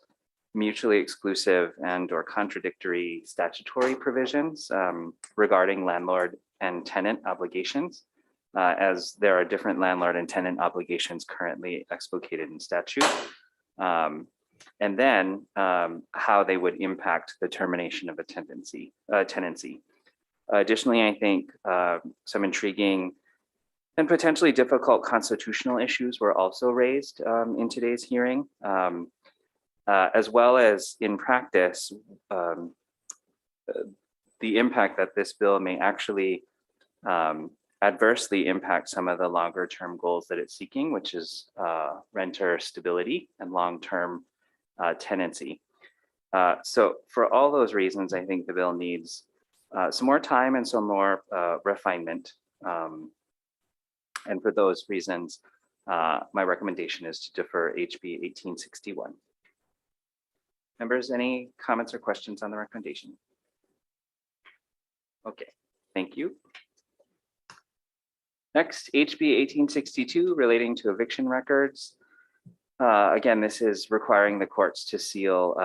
mutually exclusive and or contradictory statutory provisions regarding landlord and tenant obligations, as there are different landlord and tenant obligations currently explicated in statute. And then how they would impact the termination of a tenancy. Additionally, I think some intriguing and potentially difficult constitutional issues were also raised in today's hearing, as well as in practice, the impact that this bill may actually adversely impact some of the longer term goals that it's seeking, which is renter stability and long-term tenancy. So for all those reasons, I think the bill needs some more time and some more refinement. And for those reasons, my recommendation is to defer HB 1861. Members, any comments or questions on the recommendation? Okay, thank you. Next, HB 1862 relating to eviction records. Again, this is requiring the courts to seal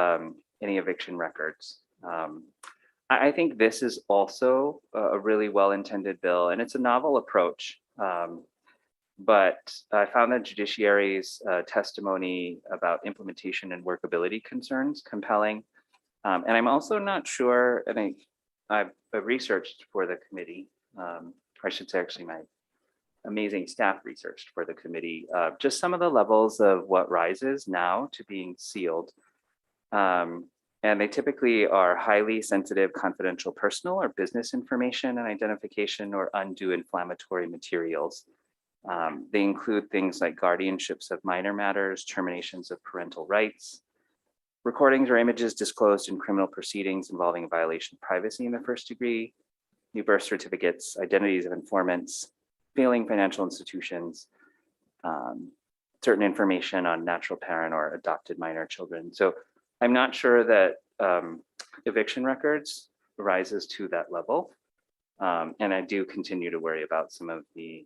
any eviction records. I think this is also a really well-intended bill, and it's a novel approach. But I found the judiciary's testimony about implementation and workability concerns compelling. And I'm also not sure, and I've researched for the committee, I should say actually my amazing staff researched for the committee, just some of the levels of what rises now to being sealed. And they typically are highly sensitive, confidential, personal or business information and identification or undue inflammatory materials. They include things like guardianships of minor matters, terminations of parental rights, recordings or images disclosed in criminal proceedings involving a violation of privacy in the first degree, new birth certificates, identities of informants, failing financial institutions, certain information on natural parent or adopted minor children. So I'm not sure that eviction records rises to that level. And I do continue to worry about some of the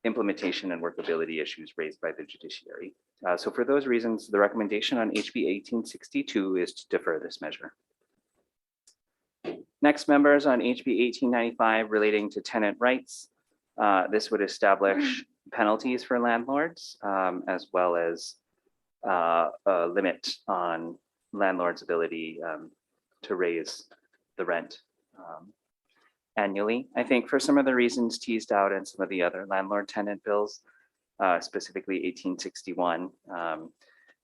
implementation and workability issues raised by the judiciary. So for those reasons, the recommendation on HB 1862 is to defer this measure. Next, members, on HB 1895 relating to tenant rights. This would establish penalties for landlords, as well as a limit on landlord's ability to raise the rent annually. I think for some of the reasons teased out in some of the other landlord tenant bills, specifically 1861,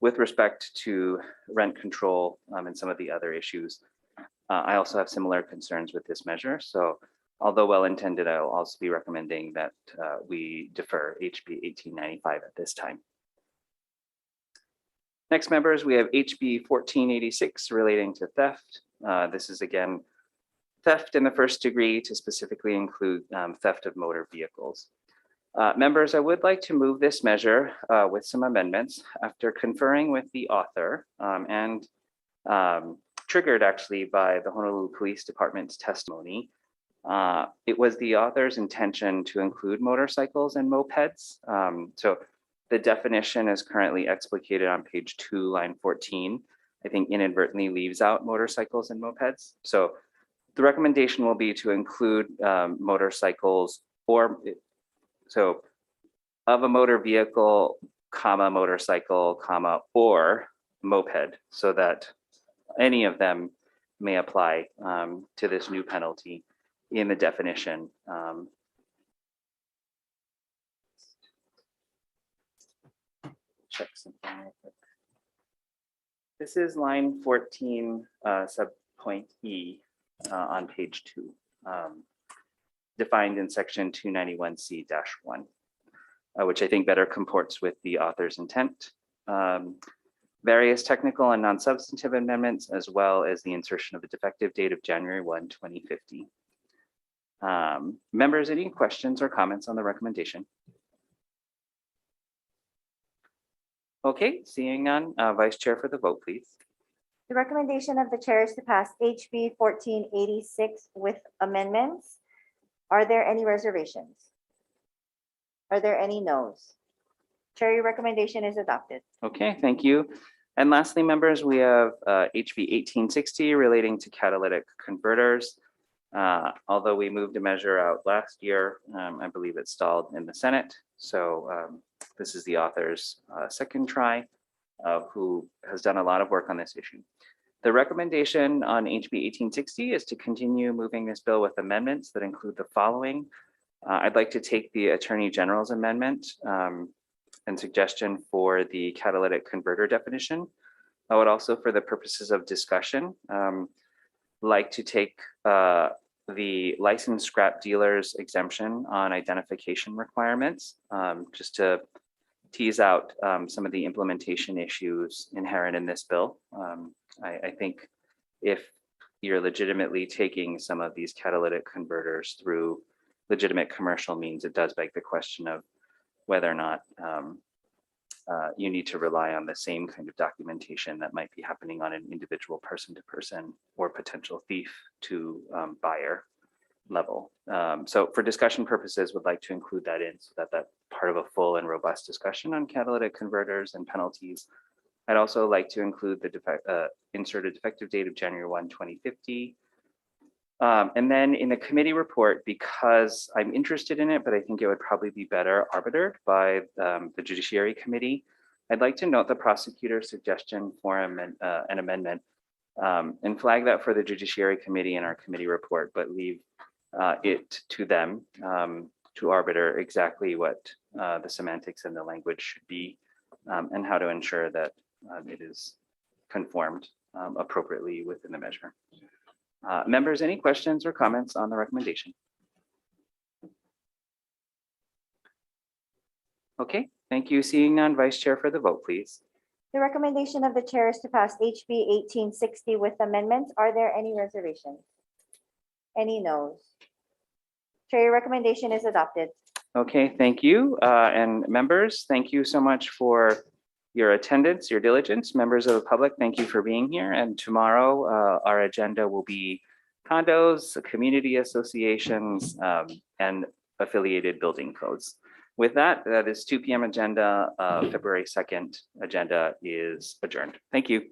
with respect to rent control and some of the other issues, I also have similar concerns with this measure. So although well-intended, I will also be recommending that we defer HB 1895 at this time. Next, members, we have HB 1486 relating to theft. This is again theft in the first degree to specifically include theft of motor vehicles. Members, I would like to move this measure with some amendments after conferring with the author and triggered actually by the Honolulu Police Department's testimony. It was the author's intention to include motorcycles and mopeds. So the definition is currently explicated on page 2, line 14. I think inadvertently leaves out motorcycles and mopeds. So the recommendation will be to include motorcycles or so of a motor vehicle, comma, motorcycle, comma, or moped, so that any of them may apply to this new penalty in the definition. Check something real quick. This is line 14, subpoint E on page 2, defined in section 291C-1, which I think better comports with the author's intent. Various technical and non-substantive amendments, as well as the insertion of the defective date of January 1, 2050. Members, any questions or comments on the recommendation? Okay, seeing none, Vice Chair for the vote, please. The recommendation of the chair is to pass HB 1486 with amendments. Are there any reservations? Are there any noes? Chair, your recommendation is adopted. Okay, thank you. And lastly, members, we have HB 1860 relating to catalytic converters. Although we moved a measure out last year, I believe it stalled in the Senate. So this is the author's second try, who has done a lot of work on this issue. The recommendation on HB 1860 is to continue moving this bill with amendments that include the following. I'd like to take the Attorney General's amendment and suggestion for the catalytic converter definition. I would also, for the purposes of discussion, like to take the licensed scrap dealers exemption on identification requirements, just to tease out some of the implementation issues inherent in this bill. I think if you're legitimately taking some of these catalytic converters through legitimate commercial means, it does beg the question of whether or not you need to rely on the same kind of documentation that might be happening on an individual person-to-person or potential thief to buyer level. So for discussion purposes, would like to include that in so that that's part of a full and robust discussion on catalytic converters and penalties. I'd also like to include the inserted effective date of January 1, 2050. And then in the committee report, because I'm interested in it, but I think it would probably be better arbitered by the Judiciary Committee, I'd like to note the prosecutor's suggestion for an amendment and flag that for the Judiciary Committee in our committee report, but leave it to them to arbiter exactly what the semantics and the language should be and how to ensure that it is conformed appropriately within the measure. Members, any questions or comments on the recommendation? Okay, thank you. Seeing none, Vice Chair for the vote, please. The recommendation of the chair is to pass HB 1860 with amendments. Are there any reservations? Any noes? Chair, your recommendation is adopted. Okay, thank you. And members, thank you so much for your attendance, your diligence. Members of the public, thank you for being here. And tomorrow, our agenda will be condos, community associations, and affiliated building codes. With that, this 2 p.m. agenda, February 2nd agenda is adjourned. Thank you.